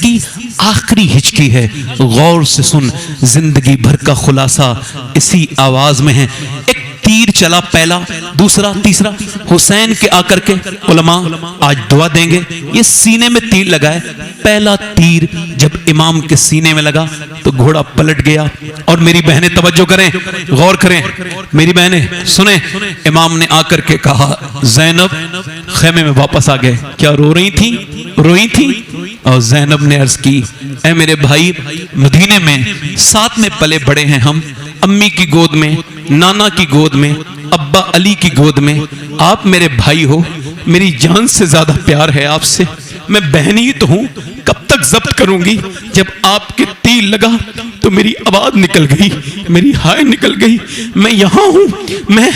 इसकी आखिरी हिचकी है। गौर से सुन, जिंदगी भर का खुलासा इसी आवाज में है। एक तीर चला, पहला, दूसरा, तीसरा। हुसैन के आकर के उलमा आज दुआ देंगे, ये सीने में तीर लगा है। पहला तीर जब इमाम के सीने में लगा तो घोड़ा पलट गया। और मेरी बहनें तवज्जो करें, गौर करें, मेरी बहनें सुने। इमाम ने आकर के कहा, ज़ैनब खेमे में वापस आ गए। क्या रो रही थी? रोई थी। और ज़ैनब ने अर्ज की, ऐ मेरे भाई, मदीने में साथ में पले बड़े हैं हम, अम्मी की गोद में, नाना की गोद में, अब्बा अली की गोद में। आप मेरे भाई हो, मेरी जान से ज्यादा प्यार है आपसे। मैं बहन ही तो हूं, कब तक जब्त करूंगी? जब आपके तीर लगा तो मेरी आवाज निकल गई, मेरी हाय निकल गई। मैं यहां हूं, मैं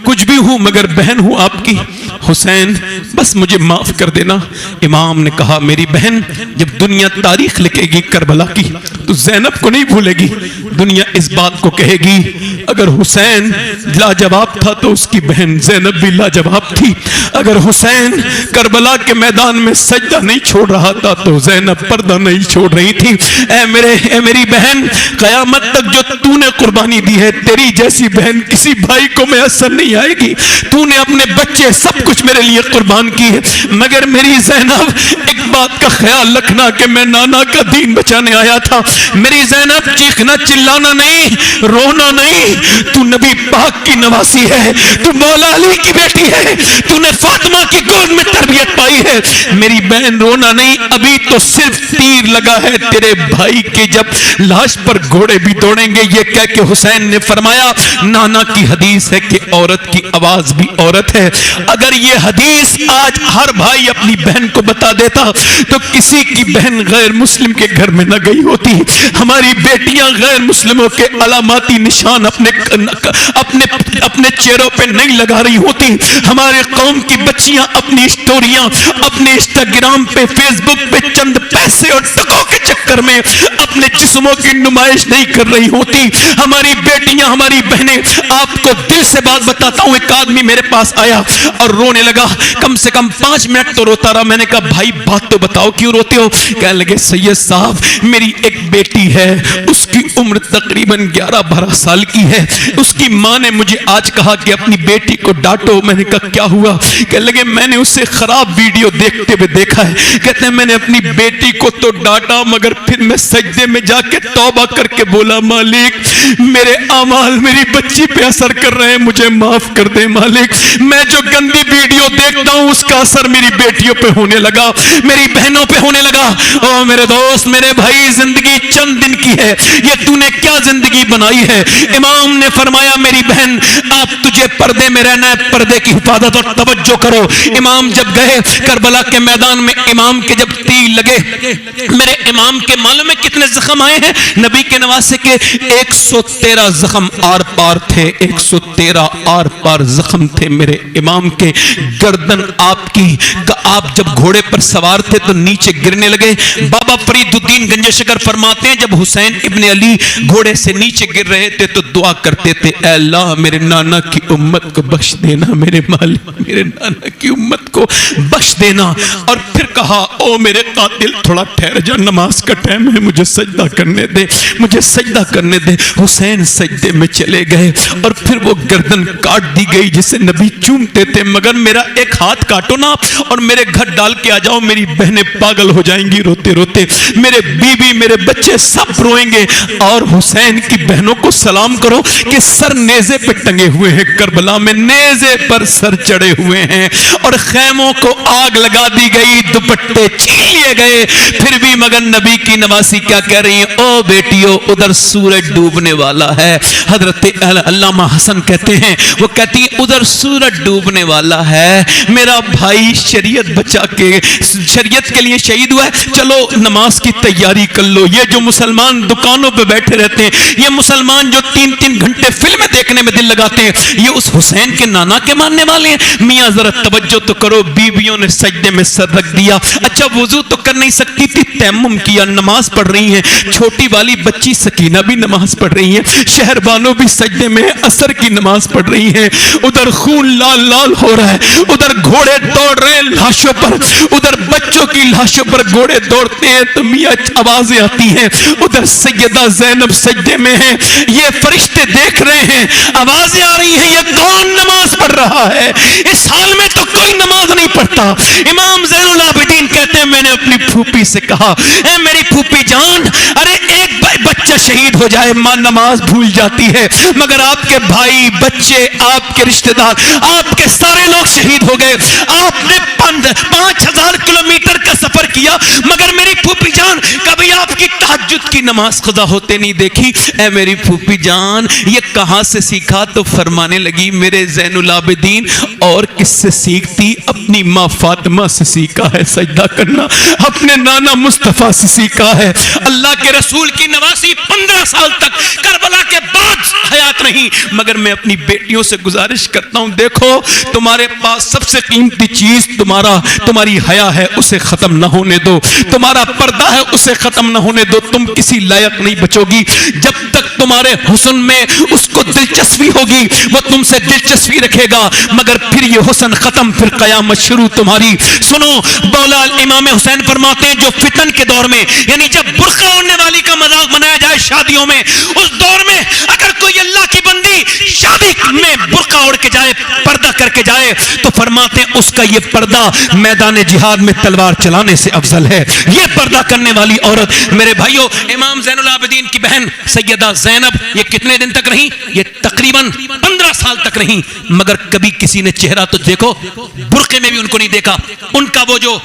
कुछ भी हूं मगर बहन हूं आपकी। हुसैन बस मुझे माफ कर देना। इमाम ने कहा, मेरी बहन, जब दुनिया तारीख लिखेगी करबला की तो ज़ैनब को नहीं भूलेगी। दुनिया इस बात को कहेगी, अगर हुसैन लाजवाब था तो उसकी बहन ज़ैनब भी लाजवाब थी। अगर हुसैन करबला के मैदान में सजदा नहीं छोड़ रहा था तो ज़ैनब पर्दा नहीं छोड़ रही थी। ऐ मेरी बहन, कयामत तक जो तूने कुर्बानी दी है, तेरी जैसी बहन किसी भाई को मैसर नहीं आएगी। तूने अपने बच्चे सब कुछ मेरे लिए कुर्बान की है, मगर मेरी ज़ैनब, एक बात का ख्याल रखना कि मैं नाना का दीन बचाने आया था। मेरी ज़ैनब, चीखना चिल्लाना नहीं, रोना नहीं। तू नबी पाक की नवासी है, तू मौला अली की बेटी है, तूने फातिमा की गोद में तरबियत पाई है। मेरी बहन, रोना नहीं, अभी तो सिर्फ तीर लगा है तेरे भाई के, जब लाश पर घोड़े भी दौड़ेंगे। ये कह के हुसैन ने फरमाया, नाना की हदीस है कि औरत की आवाज भी औरत है। अगर ये हदीस आज हर भाई अपनी बहन को बता देता तो किसी की बहन गैर मुस्लिम के घर में न गई होती। हमारी बेटियां गैर मुस्लिमों के अलामाती निशान अपने चेहरों पे नहीं लगा रही होती। हमारे कौम की बच्चियां अपनी स्टोरियां अपने इंस्टाग्राम पे, फेसबुक पे चंद पैसे और टकों के चक्कर में अपने जिस्मों की नुमाइश नहीं कर रही होती। हमारी बेटियां, हमारी बहनें, आपको दिल से बात बताता हूं, एक आदमी मेरे पास आया और रोने लगा। कम से कम 5 मिनट तो रोता रहा। मैंने कहा, भाई बात तो बताओ, क्यों रोते हो? कहने लगे, सैयद साहब, मेरी एक बेटी है, उसकी उम्र तकरीबन 11-12 साल की है। उसकी माँ ने मुझे आज कहा कि अपनी बेटी को डांटो। मैंने कहा, क्या हुआ? कहने लगे, मैंने उससे खराब वीडियो देखते हुए देखा है। कहते हैं, मैंने अपनी बेटी को तो डांटा, मगर फिर मैं सजदे में जाके तौबा करके बोला, मालिक, मेरे अमाल मेरी बच्ची पे असर कर रहे हैं, मुझे माफ कर दे मालिक। मैं जो गंदी वीडियो देखता हूं उसका असर मेरी बेटियों पे होने लगा, मेरी बहनों पे होने लगा। ओ मेरे दोस्त, मेरे भाई, जिंदगी चंद दिन की है, ये तूने क्या जिंदगी बनाई है? इमाम ने फरमाया, मेरी बहन, आप तुझे पर्दे में रहना है, पर्दे की हिफाजत और तवज्जो करो। इमाम जब गए करबला के मैदान में, इमाम के जब तीर लगे, मेरे इमाम के मालूम है कितने जख्म आए हैं? नबी के नवासे के 113 जख्म आर पार थे, 113 आर पार जख्म थे मेरे इमाम के। गर्दन आपकी, आप जब घोड़े पर सवार थे तो नीचे गिरने लगे। बाबा फरीदुद्दीन गंजेशकर फरमाते हैं, जब हुसैन इब्ने अली घोड़े से नीचे गिर रहे थे तो दुआ करते थे, ऐ अल्लाह, मेरे नाना की उम्मत को बख्श देना, मेरे मालिक, मेरे नाना की उम्मत को बख्श देना। और फिर कहा, ओ मेरे कातिल, थोड़ा ठहर जा, नमाज का टाइम है, मुझे सजदा करने दे, मुझे सजदा करने दे। हुसैन सजदे में चले गए और फिर वो गर्दन काट दी गई जिसे नबी चूमते थे, मगर मेरा एक हाथ काटो ना और मेरे घर डाल के आ जाओ, मेरी बहनें पागल हो जाएंगी रोते रोते, मेरे बीवी, मेरे बच्चे सब रोएंगे। और हुसैन की बहनों को सलाम करो कि सर नेज़े पे टंगे हुए हैं, करबला में नेज़े पर सर चढ़े हुए हैं। और खैमों को आग लगा दी गई, दुपट्टे छीन लिए गए, फिर भी मगर नबी की नवासी क्या कह रही है? ओ बेटियों, उधर सूरज डूबने वाला है। हजरत अल्लामा हसन कहते हैं, वो कहती है, उधर सूरज डूबने वाला है, मेरा भाई शरीयत बचा के शरीयत के लिए शहीद हुआ है, चलो नमाज की तैयारी कर लो। ये जो मुसलमान दुकानों पे बैठे रहते हैं, ये मुसलमान जो 3-3 घंटे फिल्में देखने में दिल लगाते हैं, ये उस हुसैन के नाना के मानने वाले हैं। मियां जरा तवज्जो तो करो, बीवियों ने सजदे में सर रख दिया। अच्छा, वुजू तो कर नहीं सकती थी, तयम्मुम किया, नमाज पढ़ रही हैं, छोटी वाली बच्ची सकीना भी नमाज पढ़ रही है, शहरबानो भी सजदे में असर की नमाज पढ़ रही हैं। उधर खून लाल लाल हो रहा है, उधर घोड़े दौड़ रहे हैं लाशों पर, उधर बच्चों की लाशों पर घोड़े दौड़ते हैं तो मियां आवाजें आती हैं। उधर सैयदा ज़ैनब सजदे में है, ये फरिश्ते देख रहे हैं, आवाजें आ रही हैं, ये कौन नमाज पढ़ रहा है? इस हाल में तो कोई नमाज नहीं पढ़ता। इमाम ज़ैनुल आबिदीन कहते हैं मैंने अपनी फूफी से कहा, ए मेरी फूफी जान, अरे एक बच्चा शहीद हो जाए मां नमाज भूल जाती है, मगर आपके भाई बच्चे, आपके रिश्तेदार, आपके सारे लोग शहीद हो गए। आपने 5000 किलोमीटर का सफर किया, मगर मेरी फूफी जान कभी आपकी तहज्जुद की नमाज क़ज़ा होते नहीं देखी। ए मेरी फूफी जान ये कहां से सीखा? तो फरमाने लगी मेरे ज़ैनुल आबिदीन और किससे सीखती? अपनी माँ फातिमा से सीखा है सजदा करना, अपने नाना मुस्तफ़ा से सीखा है। अल्लाह के रसूल की नवासी 15 साल तक करबला के बाद हयात नहीं, मगर मैं अपनी बेटियों से गुजारिश करता हूं, देखो तुम्हारे पास सबसे कीमती चीज तुम्हारी हया है, उसे खत्म ना होने दो। तुम्हारा पर्दा है, उसे खत्म ना होने दो। तुम किसी लायक नहीं बचोगी जब तक तुम्हारे हुस्न में उसको दिलचस्पी होगी, वो तुमसे दिलचस्पी रखेगा, मगर फिर ये हुस्न खत्म, फिर कयामत शुरू तुम्हारी। सुनो, मौला इमाम हुसैन फरमाते हैं जो फितन के दौर में, यानी जब बुर्का ओढ़ने वाली का मजाक बनाया जाए शादियों में, उस दौर में अगर कोई अल्लाह की बंदी शादी में बुर्का ओढ़ के जाए, पर्दा करके जाए, तो फरमाते हैं उसका ये पर्दा मैदान जिहाद में तलवार चलाने से अफजल है। ये पर्दा करने वाली औरत, मेरे भाइयों, इमाम ज़ैनुल आबिदीन की बहन सैयदा ज़ैनब ये कितने दिन तक रही? ये तकरीबन 15 साल तक रही, मगर कभी किसी ने चेहरा तो देखो, बुर्के में भी उनको नहीं देखा। उनका वो जो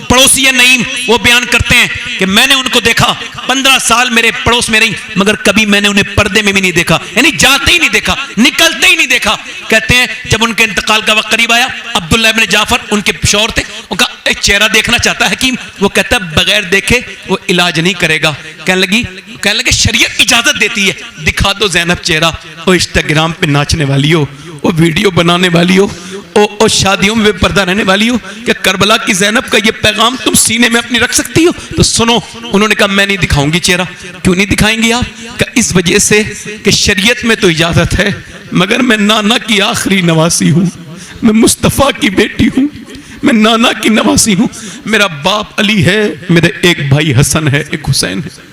पड़ोसी है नईम, वो बयान करते हैं कि मैंने उनको देखा, 15 साल मेरे पड़ोस में रही, मगर कभी मैंने उन्हें पर्दे में भी नहीं देखा, यानी जाते ही नहीं देखा, निकलते ही नहीं देखा। कहते हैं जब उनके इंतकाल का वक्त करीब आया, अब्दुल्ला इब्न जाफर उनके शौहर थे, उनका एक चेहरा देखना चाहता है हकीम, वो कहता है बगैर देखे वो इलाज नहीं करेगा। कहने लगे शरीयत इजाजत देती है, दिखा दो ज़ैनब चेहरा। वो इंस्टाग्राम पे नाचने वाली हो, वो वीडियो बनाने वाली हो, ओ शादियों में पर्दा रहने वाली हो, क्या करबला की ज़ैनब का ये पैगाम तुम सीने में अपनी रख सकती हो? तो सुनो, उन्होंने कहा मैं नहीं दिखाऊंगी चेहरा। क्यों नहीं दिखाएंगी आप? इस वजह से कि शरीयत में तो इजाजत है, मगर मैं नाना की आखिरी नवासी हूं, मैं मुस्तफ़ा की बेटी हूं, मैं नाना की नवासी हूं। मेरा बाप अली है, मेरे एक भाई हसन है, एक हुसैन है।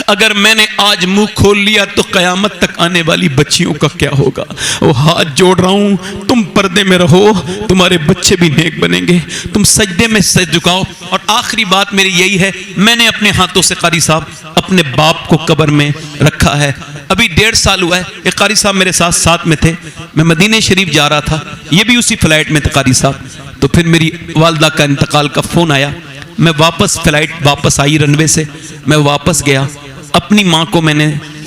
अगर मैंने आज मुंह खोल लिया तो कयामत तक आने वाली बच्चियों का क्या होगा? वो हाथ जोड़ रहा हूं, तुम पर्दे में रहो, तुम्हारे बच्चे भी नेक बनेंगे, तुम सजदे में सज झुकाओ। और आखिरी बात मेरी यही है, मैंने अपने हाथों से कारी साहब अपने बाप को कब्र में रखा है। अभी 1.5 साल हुआ है, एक कारी साहब मेरे साथ में थे, मैं मदीने शरीफ जा रहा था, ये भी उसी फ्लाइट में थे कारी साहब। तो फिर मेरी वालदा का इंतकाल का फोन आया, मैं फ्लाइट वापस आई रनवे से, मैं वापस गया, अपनी माँ को मैंने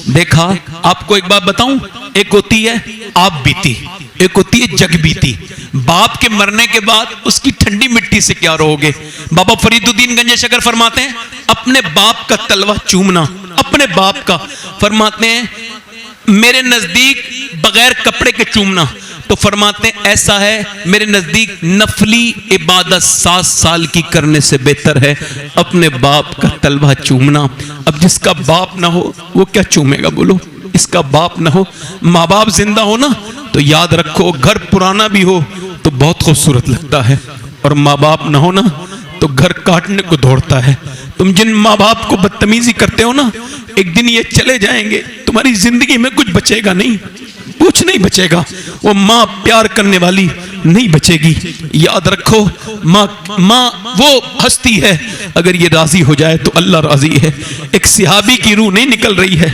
देखा। आपको एक बात बताऊं, एक होती है आप बीती, एक होती है जग बीती। बाप के मरने के बाद उसकी ठंडी मिट्टी से क्या रहोगे? बाबा फरीदुद्दीन गंजे शकर फरमाते हैं अपने बाप का तलवा चूमना, अपने बाप का, फरमाते हैं मेरे नजदीक बगैर कपड़े के चूमना, तो फरमाते हैं ऐसा है मेरे नजदीक नफली इबादत 7 साल की करने से बेहतर है अपने बाप का तलवा चूमना। अब जिसका बाप ना हो वो क्या चूमेगा? बोलो, इसका बाप ना हो, माँ बाप जिंदा हो ना, तो याद रखो घर पुराना भी हो तो बहुत खूबसूरत लगता है, और माँ बाप ना हो ना तो घर काटने को दौड़ता है। तुम जिन माँ बाप को बदतमीजी करते हो ना, एक दिन ये चले जाएंगे, तुम्हारी जिंदगी में कुछ बचेगा नहीं, कुछ नहीं बचेगा। वो माँ प्यार करने वाली नहीं बचेगी। याद रखो, माँ वो हस्ती है, अगर ये राजी हो जाए तो अल्लाह राजी है। एक सिहाबी की रूह नहीं निकल रही है,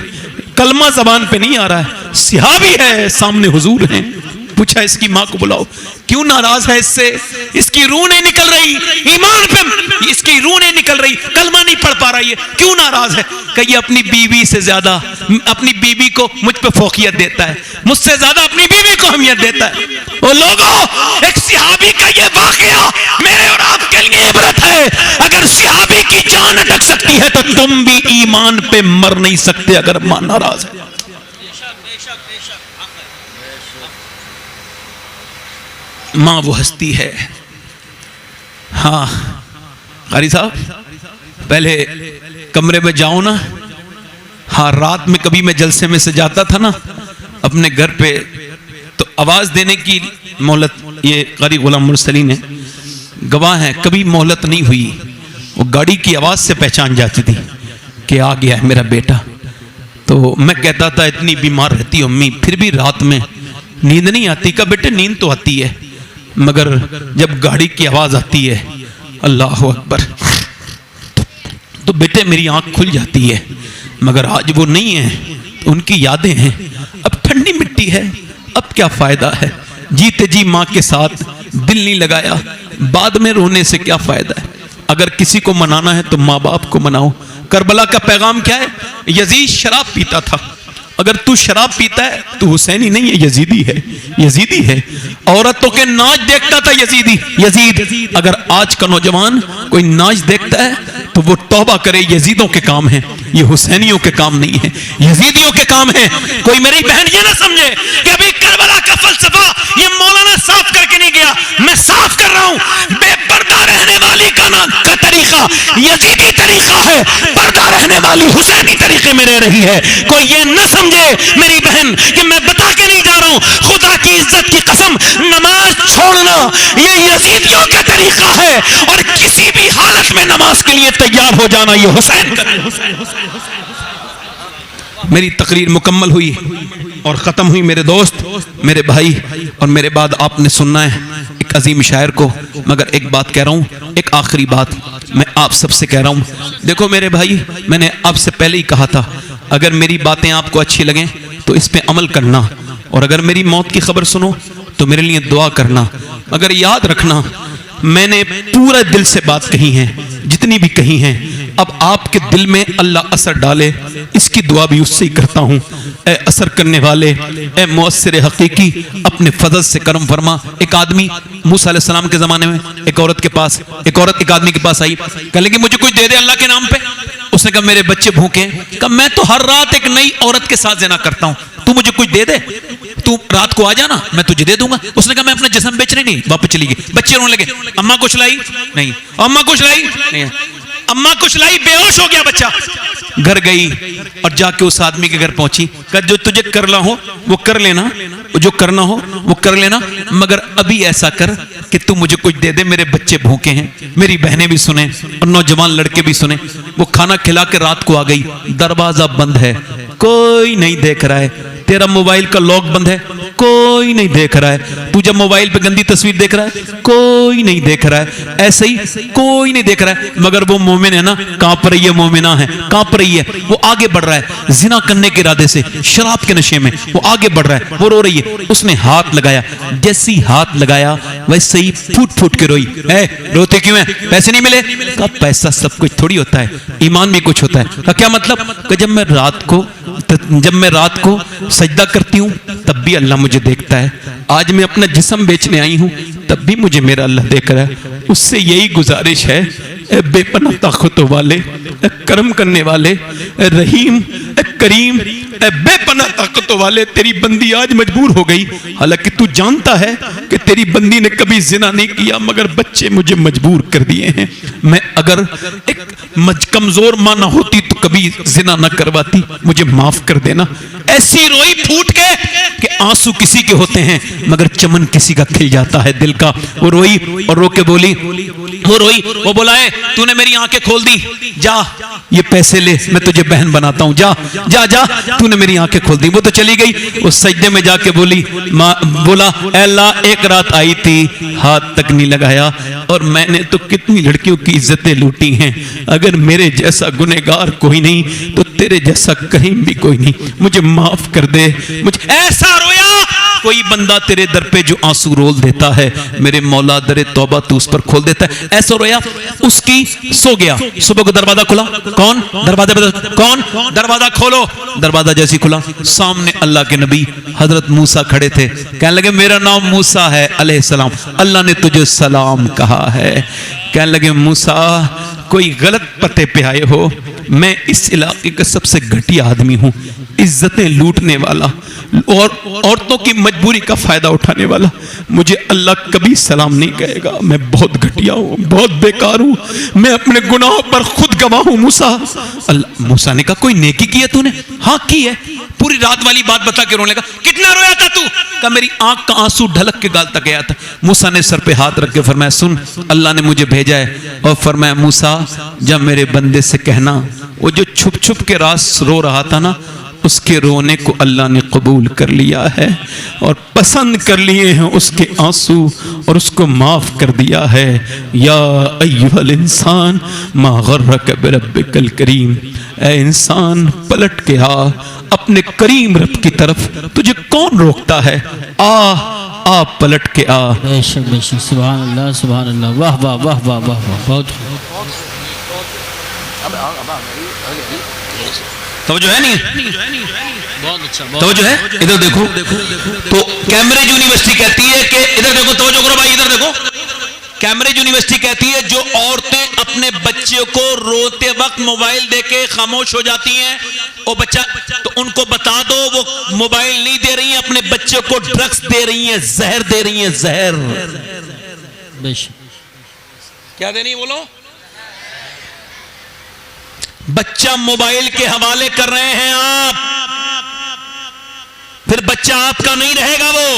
कलमा जबान पे नहीं आ रहा है, सिहाबी है, सामने हुजूर हैं, पूछा इसकी माँ को बुलाओ, क्यों नाराज है इससे? इसकी रूह नहीं निकल रही, ईमान पे इसकी रूह नहीं निकल रही, कलमा नहीं पढ़ पा रही है, क्यों नाराज है? कहिए अपनी बीवी से ज्यादा अपनी बीवी को मुझ पे फोकियत देता है, मुझसे ज्यादा अपनी बीवी को अहमियत देता है। वो लोगों, एक सिहाबी का ये वाकया मेरे और आपके लिए इबरत है। अगर सिहाबी की जान अटक सकती है तो तुम भी ईमान पे मर नहीं सकते अगर मां नाराज है। मां वो हस्ती है। हाँ कारी साहब, पहले कमरे में जाओ ना, हाँ रात में कभी मैं जलसे में से जाता था ना अपने घर पे, तो आवाज देने की मोहलत, ये कारी गुलाम मुरसलीन है गवाह है, कभी मोहलत नहीं हुई। वो गाड़ी की आवाज से पहचान जाती थी कि आ गया है मेरा बेटा। तो मैं कहता था इतनी बीमार रहती अम्मी फिर भी रात में नींद नहीं आती? का बेटे नींद तो आती है, मगर जब गाड़ी की आवाज आती है अल्लाह अकबर तो बेटे मेरी आंख खुल जाती है। मगर आज वो नहीं है, तो उनकी यादें हैं। अब ठंडी मिट्टी है, अब क्या फायदा है, जीते जी माँ के साथ दिल नहीं लगाया, बाद में रोने से क्या फायदा है। अगर किसी को मनाना है तो माँ बाप को मनाओ। करबला का पैगाम क्या है? यजीद शराब पीता था। अगर तू शराब पीता है तो हुसैनी नहीं है, यजीदी है, यजीदी है। औरतों के नाच देखता था यजीदी, यजीद। अगर आज का नौजवान कोई नाच देखता है तो वो तौबा करे, यजीदों के काम है, ये हुसैनियों के काम नहीं है, यजीदियों के काम है। कोई मेरी बहन ये ना समझे कि अभी करबला का फलसफा ये मौलाना साफ करके नहीं गया, मैं साफ कर रहा हूं। बेपर्दा रहने वाली का तरीका यजीदी तरीका है, पर्दा रहने वाली हुसैनी तरीके में रह रही है। कोई ये न समझे मेरी बहन कि मैं बता के नहीं जा रहा हूं, खुदा की इज्जत की कसम, नमाज छोड़ना ये यजीदियों का तरीका है, और किसी भी हालत में नमाज के लिए तैयार हो जाना ये हुसैन का। मेरी तकरीर मुकम्मल हुई और ख़त्म हुई मेरे दोस्त, मेरे भाई, और मेरे बाद आपने सुनना है एक अजीम शायर को। मगर एक बात कह रहा हूँ, एक आखिरी बात मैं आप सबसे कह रहा हूँ। देखो मेरे भाई, मैंने आपसे पहले ही कहा था, अगर मेरी बातें आपको अच्छी लगें तो इस पे अमल करना, और अगर मेरी मौत की खबर सुनो तो मेरे लिए दुआ करना। मगर याद रखना, मैंने पूरे दिल से बात कही है, जितनी भी कही हैं। अब आपके दिल में अल्लाह असर डाले, इसकी दुआ भी उससे ही करता हूँ। ए असर करने वाले, ए मुअस्सिर हकीकी, अपने फजल से करम फरमा। एक आदमी मूसा अलैहिस्सलाम के जमाने में एक औरत के पास, एक औरत एक आदमी के पास आई, कहने लगी मुझे कुछ दे दे अल्लाह के नाम पे। उसने कहा मेरे बच्चे भूखे। कहा मैं तो हर रात एक नई औरत के साथ ज़िना करता हूँ, तू मुझे कुछ दे दे, तू रात को आ जाना मैं तुझे दे दूंगा। उसने कहा मैं अपना जिस्म बेचने नहीं। वापस चली गई। बच्चे रोने लगे, अम्मा कुछ लाई नहीं, अम्मा कुछ लाई नहीं, अम्मा कुछ लाई, बेहोश हो गया बच्चा। घर गई और जाके उस आदमी के घर पहुंची, कहा जो तुझे करना हो वो कर लेना, जो करना हो वो कर लेना, मगर अभी ऐसा कर कि तू मुझे कुछ दे दे, मेरे बच्चे भूखे हैं। मेरी बहनें भी सुने और नौजवान लड़के भी सुने। वो खाना खिला के रात को आ गई, दरवाजा बंद है, कोई नहीं देख रहा है, तेरा मोबाइल का लॉक बंद है, कोई नहीं देख रहा है, तू जब मोबाइल पे गंदी तस्वीर देख रहा है कोई नहीं देख रहा है, ऐसे ही कोई नहीं देख रहा है। मगर वो मोमिन है ना, कांप रही है, मोमिना है, कांप रही है, वो आगे बढ़ रहा है जिना करने के इरादे से, शराब के नशे में वो आगे बढ़ रहा है, वो रो रही है। उसने हाथ लगाया, जैसे ही हाथ लगाया वैसे ही फूट फूट के रोई। रोते क्यों है? पैसे नहीं मिले? कहा पैसा सब कुछ थोड़ी होता है, ईमान भी कुछ होता है। कहा क्या मतलब? जब मैं रात को सजदा करती हूँ तब भी अल्लाह मुझे देखता है, आज मैं अपना जिस्म बेचने आई हूँ तब भी मुझे मेरा अल्लाह देख रहा है। उससे यही गुजारिश है, बेपनाह ताकतों वाले, करम करने वाले, रहीम, करीम, बेपनाह ताकतों वाले, तेरी बंदी आज मजबूर हो गई। हालांकि तू जानता है कि तेरी बंदी ने कभी जिना नहीं किया, मगर बच्चे मुझे मजबूर कर दिए हैं। मैं अगर एक कमजोर माँ ना होती तो कभी जिना ना करवाती, मुझे माफ कर देना। ऐसी रोई फूट के कि आंसू किसी के होते हैं मगर चमन किसी का खिल जाता है दिल का। वो रोई और रो के बोली, वो रोई, वो बोला है तूने मेरी आंखें खोल दी, जा ये पैसे ले, मैं तुझे बहन बनाता हूं, जा जा जा, तूने मेरी आंखें खोल दी। वो तो चली गई, उस सजदे में जाके बोला अल्लाह एक रात आई थी, हाथ तक नहीं लगाया, और मैंने तो कितनी लड़कियों की इज्जतें लूटी हैं। अगर मेरे जैसा गुनहगार कोई नहीं तो तेरे जैसा कहीं भी कोई नहीं, मुझे माफ कर दे। मुझे ऐसा रोया कोई बंदा तेरे दर पे जो आंसू रोल देता है, मेरे मौला दरे तौबा तू उस पर खोल देता है। ऐसा रोया, उसकी सो गया। सुबह को दरवाजा खुला, कौन दरवाजा कौन? दरवाजा खोलो। दरवाजा जैसी खुला, सामने अल्लाह के नबी हजरत मूसा खड़े थे। कहने लगे मेरा नाम मूसा है अलैहिस्सलाम, अल्लाह ने तुझे सलाम कहा है। कहने लगे मूसा कोई गलत पते पे आए हो, मैं इस इलाके का सबसे घटिया आदमी हूँ, इज्जतें लूटने वाला और औरतों की मजबूरी का फायदा उठाने वाला, मुझे अल्लाह कभी सलाम नहीं कहेगा। मैं बहुत घटिया हूं, बहुत बेकार हूं, मैं अपने गुनाहों पर खुद गवाह हूं। मूसा ने कहा कोई नेकी की है तूने? हाँ की है। पूरी रात वाली बात बता के रोने लगा। कितना रोया था तू? कहा मेरी आंख का आंसू ढलक के गाल तक गया था। मूसा ने सर पे हाथ रख के फरमाया सुन, अल्लाह ने मुझे भेजा है। और फरमाया मूसा जब मेरे बंदे से कहना, वो जो छुप छुप के रात रो रहा था ना, उसके रोने को अल्लाह ने कबूल कर लिया है और पसंद कर लिए हैं उसके आंसू और उसको माफ कर दिया है। या अय्युहल इंसान मा गर्रक बिरब्बिकल करीम, ऐ इंसान पलट के आ अपने करीम रब की तरफ, तुझे कौन रोकता है? आ पलट के आ। बेशक बेशक, सुभान अल्लाह सुभान अल्लाह, वाह वाह वाह वाह वाह वाह, बहुत तो जो है नहीं, बहुत अच्छा, तो जो है इधर देखो। तो कैम्ब्रिज यूनिवर्सिटी कहती है कि इधर देखो, तो जो करो भाई, इधर देखो। कैम्ब्रिज यूनिवर्सिटी कहती है जो औरतें अपने बच्चे को रोते वक्त मोबाइल देके खामोश हो जाती हैं, वो बच्चा, तो उनको बता दो वो मोबाइल नहीं दे रही है, अपने बच्चे को ड्रग्स दे रही है, जहर दे रही है, जहर। क्या दे रही बोलो? बच्चा मोबाइल के हवाले कर रहे हैं आप, फिर बच्चा आपका नहीं रहेगा। वो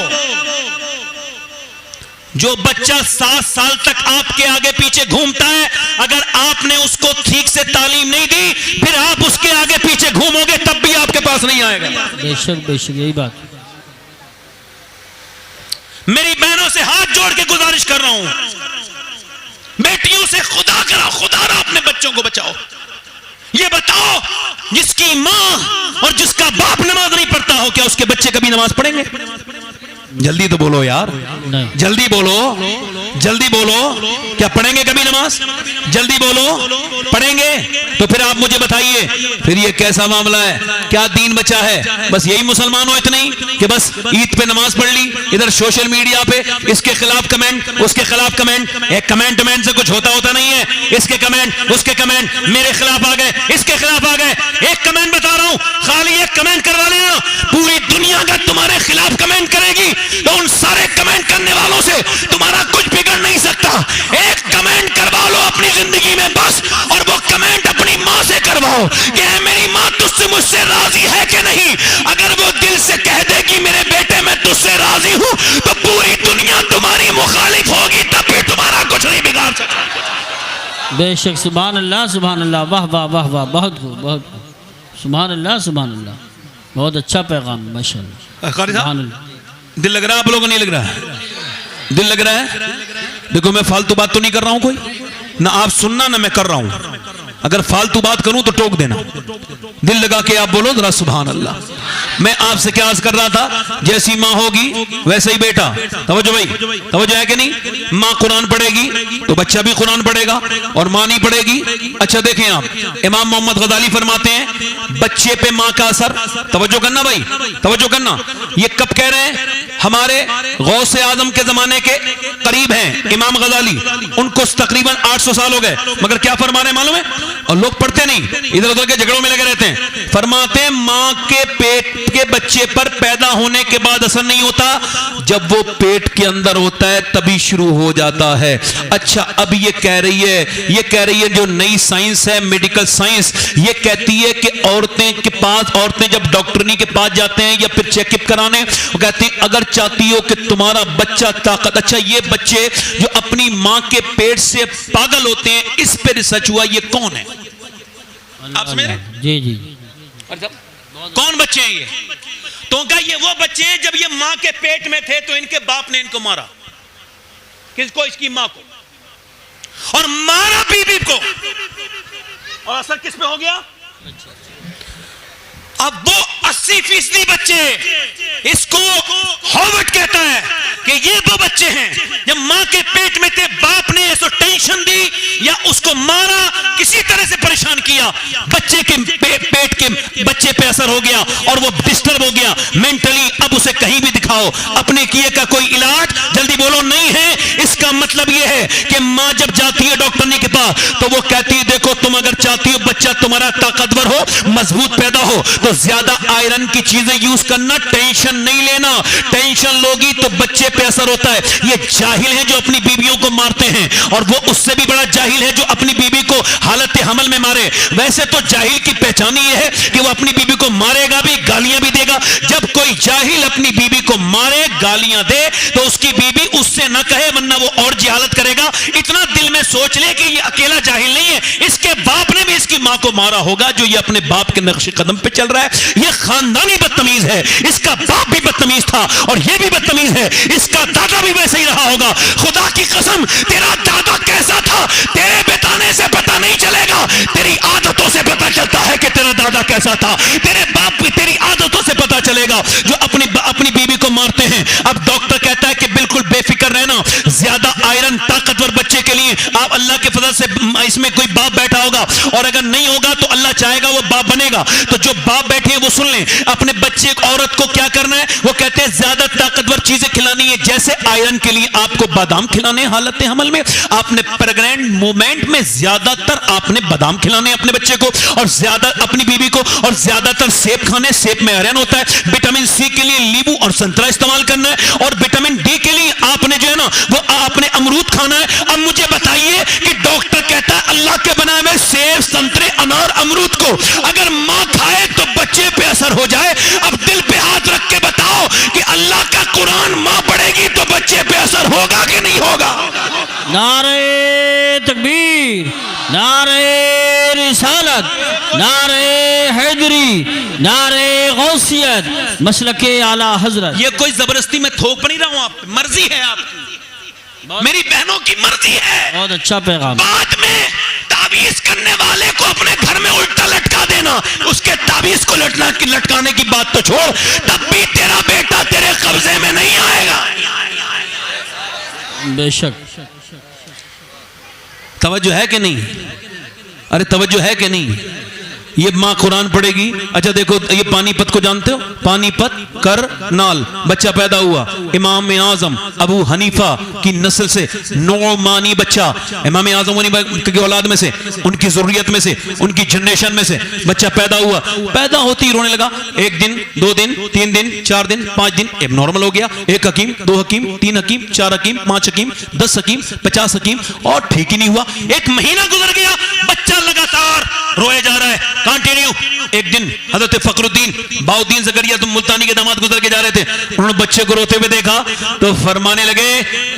जो बच्चा 7 साल तक आपके आगे पीछे घूमता है, अगर आपने उसको ठीक से तालीम नहीं दी, फिर आप उसके आगे पीछे घूमोगे तब भी आपके पास नहीं आएगा। बेशक बेशक, यही बात। मेरी बहनों से हाथ जोड़ के गुजारिश कर रहा हूं, बेटियों से खुदा करा, खुदा रहा अपने बच्चों को बचाओ। ये बताओ, जिसकी मां और जिसका बाप नमाज नहीं पढ़ता हो, क्या उसके बच्चे कभी नमाज पढ़ेंगे? जल्दी तो बोलो यार, जल्दी बोलो, जल्दी बोलो, क्या पढ़ेंगे कभी नमाज? जल्दी बोलो, पढ़ेंगे? तो फिर आप मुझे बताइए, फिर ये कैसा मामला है? क्या दीन बचा है? बस यही मुसलमान हो इतने ही कि बस ईद पे नमाज पढ़ ली, इधर सोशल मीडिया पे इसके खिलाफ कमेंट, उसके खिलाफ कमेंट। एक कमेंट से कुछ होता नहीं है, इसके कमेंट, उसके कमेंट, मेरे खिलाफ आ गए, इसके खिलाफ आ गए। एक कमेंट बता रहा हूं, खाली एक कमेंट करवा लेना, पूरी दुनिया का तुम्हारे खिलाफ कमेंट करेगी तो उन सारे कमेंट करने वालों से तुम्हारा कुछ बिगड़ नहीं सकता। एक कमेंट करवा लो अपनी जिंदगी में बस, और वो कमेंट अपनी मां से करवाओ कि मेरी मां तुझसे मुझसे राजी है कि नहीं। अगर वो दिल से कह दे कि मेरे बेटे मैं तुझसे राजी हूं, तो पूरी दुनिया तुम्हारी मुखालिफ होगी, तब भी तुम्हारा कुछ नहीं बिगाड़ सकता। बेशक, सुभान अल्लाह सुभान अल्लाह, वाह वाह वाह वाह, बहुत खूब, बहुत सुभान अल्लाह सुभान अल्लाह, बहुत अच्छा पैगाम, माशाअल्लाह। दिल लग रहा है आप लोगों को? नहीं लग रहा है? दिल लग रहा है? देखो मैं फालतू बात तो नहीं कर रहा हूं, कोई ना आप सुनना ना मैं कर रहा हूं। अगर फालतू बात करूं तो टोक देना, दिल लगा के आप बोलो जरा सुभान अल्लाह। मैं आपसे क्या अर्ज कर रहा था, जैसी मां होगी वैसे ही बेटा। तवज्जो भाई, तवज्जो है कि नहीं? मां कुरान पढ़ेगी तो बच्चा भी कुरान पढ़ेगा, और मां नहीं पढ़ेगी। अच्छा देखें आप, इमाम मोहम्मद गजाली फरमाते हैं बच्चे पे मां का असर, तवज्जो करना भाई, तवज्जो करना। ये कब कह रहे हैं? हमारे गौसे आजम के जमाने के करीब हैं इमाम गजाली, उनको तकरीबन 800 साल हो गए, मगर क्या फरमा रहे हैं मालूम है? और लोग पढ़ते नहीं, इधर उधर के झगड़ों में लगे रहते हैं। फरमाते हैं मां के पेट के बच्चे पर पैदा होने के बाद असर नहीं होता, जब वो पेट के अंदर होता है तभी शुरू हो जाता है। अच्छा, अब ये कह रही है जो नई साइंस है, मेडिकल साइंस, ये कहती है कि औरतें जब डॉक्टरनी के पास जाते हैं या फिर चेकअप कराने, वो कहती है अगर चाहती हो कि तुम्हारा बच्चा ताकत, अच्छा ये बच्चे जो अपनी मां के पेट से पागल होते हैं, इस पे रिसर्च हुआ, ये कौन है? आप समझ रहे? जी जी। कौन बच्चे हैं ये? तो क्या ये वो बच्चे हैं जब ये मां के पेट में थे तो इनके बाप ने इनको मारा? किसको? इसकी मां को, और मारा बीबी को, और असर किस पे हो गया? अब वो 80% बच्चे, इसको हॉवर्ड कहता है कि ये वो बच्चे हैं जब मां के पेट में थे, बाप ने ऐसा टेंशन दी या उसको मारा, किसी तरह से परेशान किया, बच्चे के पेट के बच्चे पे असर हो गया और वो डिस्टर्ब हो गया मेंटली। अब उसे कहीं भी दिखाओ, अपने किए का कोई इलाज, जल्दी बोलो, नहीं है। इसका मतलब ये है कि मां जब जाती है डॉक्टरनी के पास तो वो कहती है देखो तुम अगर चाहती हो बच्चा तुम्हारा ताकतवर हो, मजबूत पैदा हो, तो ज्यादा आयरन की चीजें यूज करना, टेंशन नहीं लेना। टेंशन लोगी तो बच्चे पे असर होता है। ये जाहिल है जो अपनी बीवियों को मारते हैं, और वो उससे भी बड़ा जाहिल है जो अपनी बीवी को हालत हमल में मारे। वैसे तो जाहिल की पहचान ये है कि वो अपनी बीवी को मारेगा भी, गालियां भी देगा। जब कोई जाहिल अपनी बीवी को मारे, गालियां दे, तो उसकी बीवी उससे ना कहे, वरना वो और जिहालत करेगा। इतना दिल में सोच ले कि ये अकेला जाहिल नहीं है, इसके बाप ने भी इसकी मां को मारा होगा, जो ये अपने बाप के नक्शे कदम पे चल रहा है। ये खानदानी बदतमीज है, इसका बाप भी बदतमीज था और ये भी बदतमीज है, इसका दादा भी वैसे ही रहा होगा। खुदा की कसम, तेरा दादा कैसा था तेरे बताने से पता नहीं चलेगा, तेरी आदतों से पता चलता है कि तेरा दादा कैसा था। तेरे बाप भी तेरी आदतों से पता चलेगा, जो अपनी बीवी को मारते हैं। अब डॉक्टर कहता है कि बिल्कुल बेफिक्र रहना, ज्यादा आयरन ताकतवर बच्चे के लिए। आप अल्लाह के फजल से इसमें कोई बाप बैठा होगा, और अगर नहीं होगा तो अल्लाह चाहेगा वो बाप बनेगा। तो जो बाप बैठे हैं वो सुन लें, अपने बच्चे औरत को क्या करना है। वो कहते हैं ज्यादा ताकतवर चीजें खिलानी है, जैसे आयरन के लिए आपको बादाम खिलाने हालत हमल में, आपने प्रेग्नेंट मोमेंट में ज्यादातर आपने बादाम खिलाने अपने बच्चे को, और ज्यादा अपनी बीवी को, और ज्यादातर सेब खाने। सेब में आयरन होता है। विटामिन सी के लिए नींबू और संतरा इस्तेमाल करना है, और विटामिन डी के लिए आपने जो है ना वो आपने अमरूद खाना है। अब मुझे बताइए कि डॉक्टर कहता है अल्लाह के बनाए हुए सेब, संतरे, अनार, अमरूद को अगर मां खाए तो बच्चे पे असर हो जाए। अब दिल पे हाथ रख के बताओ कि अल्लाह का कुरान मां पढ़ेगी तो बच्चे पे असर होगा कि नहीं होगा? नारे तकबीर, नारे रिसालत, नारे हैदरी, नारे गौसियत, मसलके आला हजरत। ये कोई जबरदस्ती में थोप नहीं रहा हूं, आप मर्जी है आपकी, मेरी बहनों की मर्जी है। बहुत अच्छा पैगाम। बाद में ताबीज करने वाले को अपने घर में उल्टा लटका देना, उसके ताबीज को लटकाने की बात तो छोड़, तब भी तेरा बेटा तेरे कब्जे में नहीं आएगा। बेशक। तवज्जो है कि नहीं? अरे तवज्जो है कि नहीं? ये माँ कुरान पढ़ेगी। अच्छा देखो, ये पानीपत को जानते हो? पानीपत करनाल बच्चा पैदा हुआ, इमाम आजम अबू हनीफा की नस्ल से, नौमानी बच्चा, इमाम आजम की औलाद में से, उनकी ज़ुर्रियत में से, उनकी जनरेशन में से बच्चा पैदा हुआ। पैदा होती ही रोने लगा। 1 दिन, 2 दिन, 3 दिन, 4 दिन, 5 दिन, एबनॉर्मल हो गया। 1 हकीम, 2 हकीम, 3 हकीम, 4 हकीम, 5 हकीम, 10 हकीम, 50 हकीम, और ठीक ही नहीं हुआ। 1 महीना गुजर गया, बच्चा लगातार रोए जा रहा है, कंटिन्यू। एक दिन हजरत फखरुद्दीन बाउद्दीन ज़करिया तुम मुल्तानी के दामाद गुजर के जा रहे थे, उन्होंने बच्चे को रोते हुए देखा तो फरमाने लगे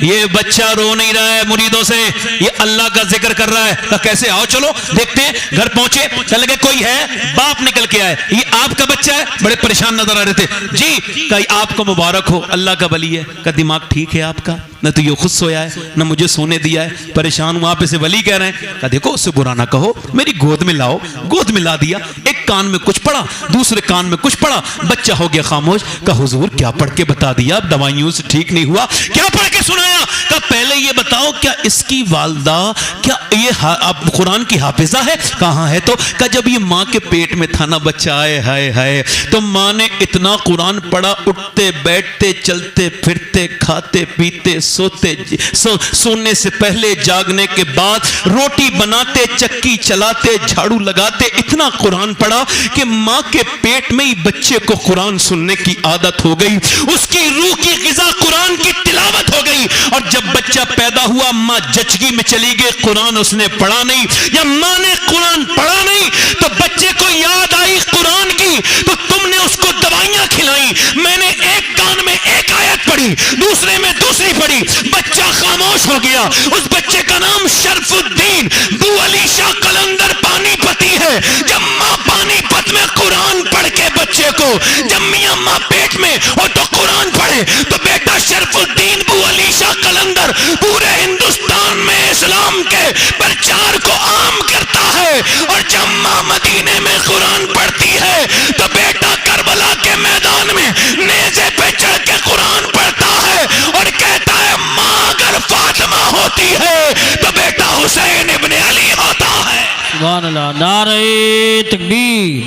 ये बच्चा रो नहीं रहा है मुरीदों से, ये अल्लाह का जिक्र कर रहा है। कहा कैसे? आओ चलो देखते हैं। घर पहुंचे, कहने लगे कोई है? बाप निकल के आए। ये आपका बच्चा है? बड़े परेशान नजर आ रहे थे। जी। कहा आपको मुबारक हो, अल्लाह का वली है। का दिमाग ठीक है आपका? न तो ये खुद सोया है, न मुझे सोने दिया है, परेशान हूं। आप इसे वली कह रहे हैं। कहा देखो उससे बुरा ना कहो, मेरी गोद में लाओ। गोद में ला दिया, एक कान में कुछ पढ़ा, दूसरे कान में कुछ पढ़ा, बच्चा हो गया खामोश। कहा हुजूर क्या पढ़ के बता दिया? अब दवाइयों से ठीक नहीं हुआ, क्या पढ़ के सुनाया? कहा पहले ये बताओ क्या इसकी वालदा क्या ये आप कुरान की हाफिजा है? कहाँ है? तो कहा जब ये माँ के पेट में था ना बच्चा, आए हाय हाय, तो माँ ने इतना कुरान पढ़ा, उठते बैठते चलते फिरते खाते पीते सोने से पहले, जागने के बाद, रोटी बनाते, चक्की चलाते, झाड़ू लगाते, इतना कुरान पढ़ा कि माँ के पेट में ही बच्चे को कुरान सुनने की आदत हो गई। उसकी रूह की ग़िज़ा कुरान की तिलावत हो गई। और जब बच्चा पैदा हुआ, माँ जचगी में चली गई, कुरान उसने पढ़ा नहीं। या माँ ने कुरान पढ़ा नहीं तो बच्चे को याद आई कुरान की, तो तुमने उसको दवाइयां खिलाई। मैंने एक कान में एक आयत पढ़ी, दूसरे में दूसरी पढ़ी, बच्चा खामोश हो गया। उस बच्चे का नाम शरफुद्दीन बू अली शाह कलंदर पानीपती है। जब माँ पानीपत में कुरान पढ़ के बच्चे को, जब मियाँ माँ पेट में हो तो कुरान पढ़े, तो बेटा शरफुद्दीन बू अली शाह कलंदर पूरे हिंदुस्तान में इस्लाम के प्रचार को आम करता है। और जब माँ मदीने में कुरान पढ़ती है तो बेटा करबला के मैदान में नेज़े पे चढ़ के कुरान पढ़ता है और कहता है माँ अगर फातिमा होती है तो बेटा हुसैन इब्ने अली होता है। सुभान अल्लाह। नारे तकबीर,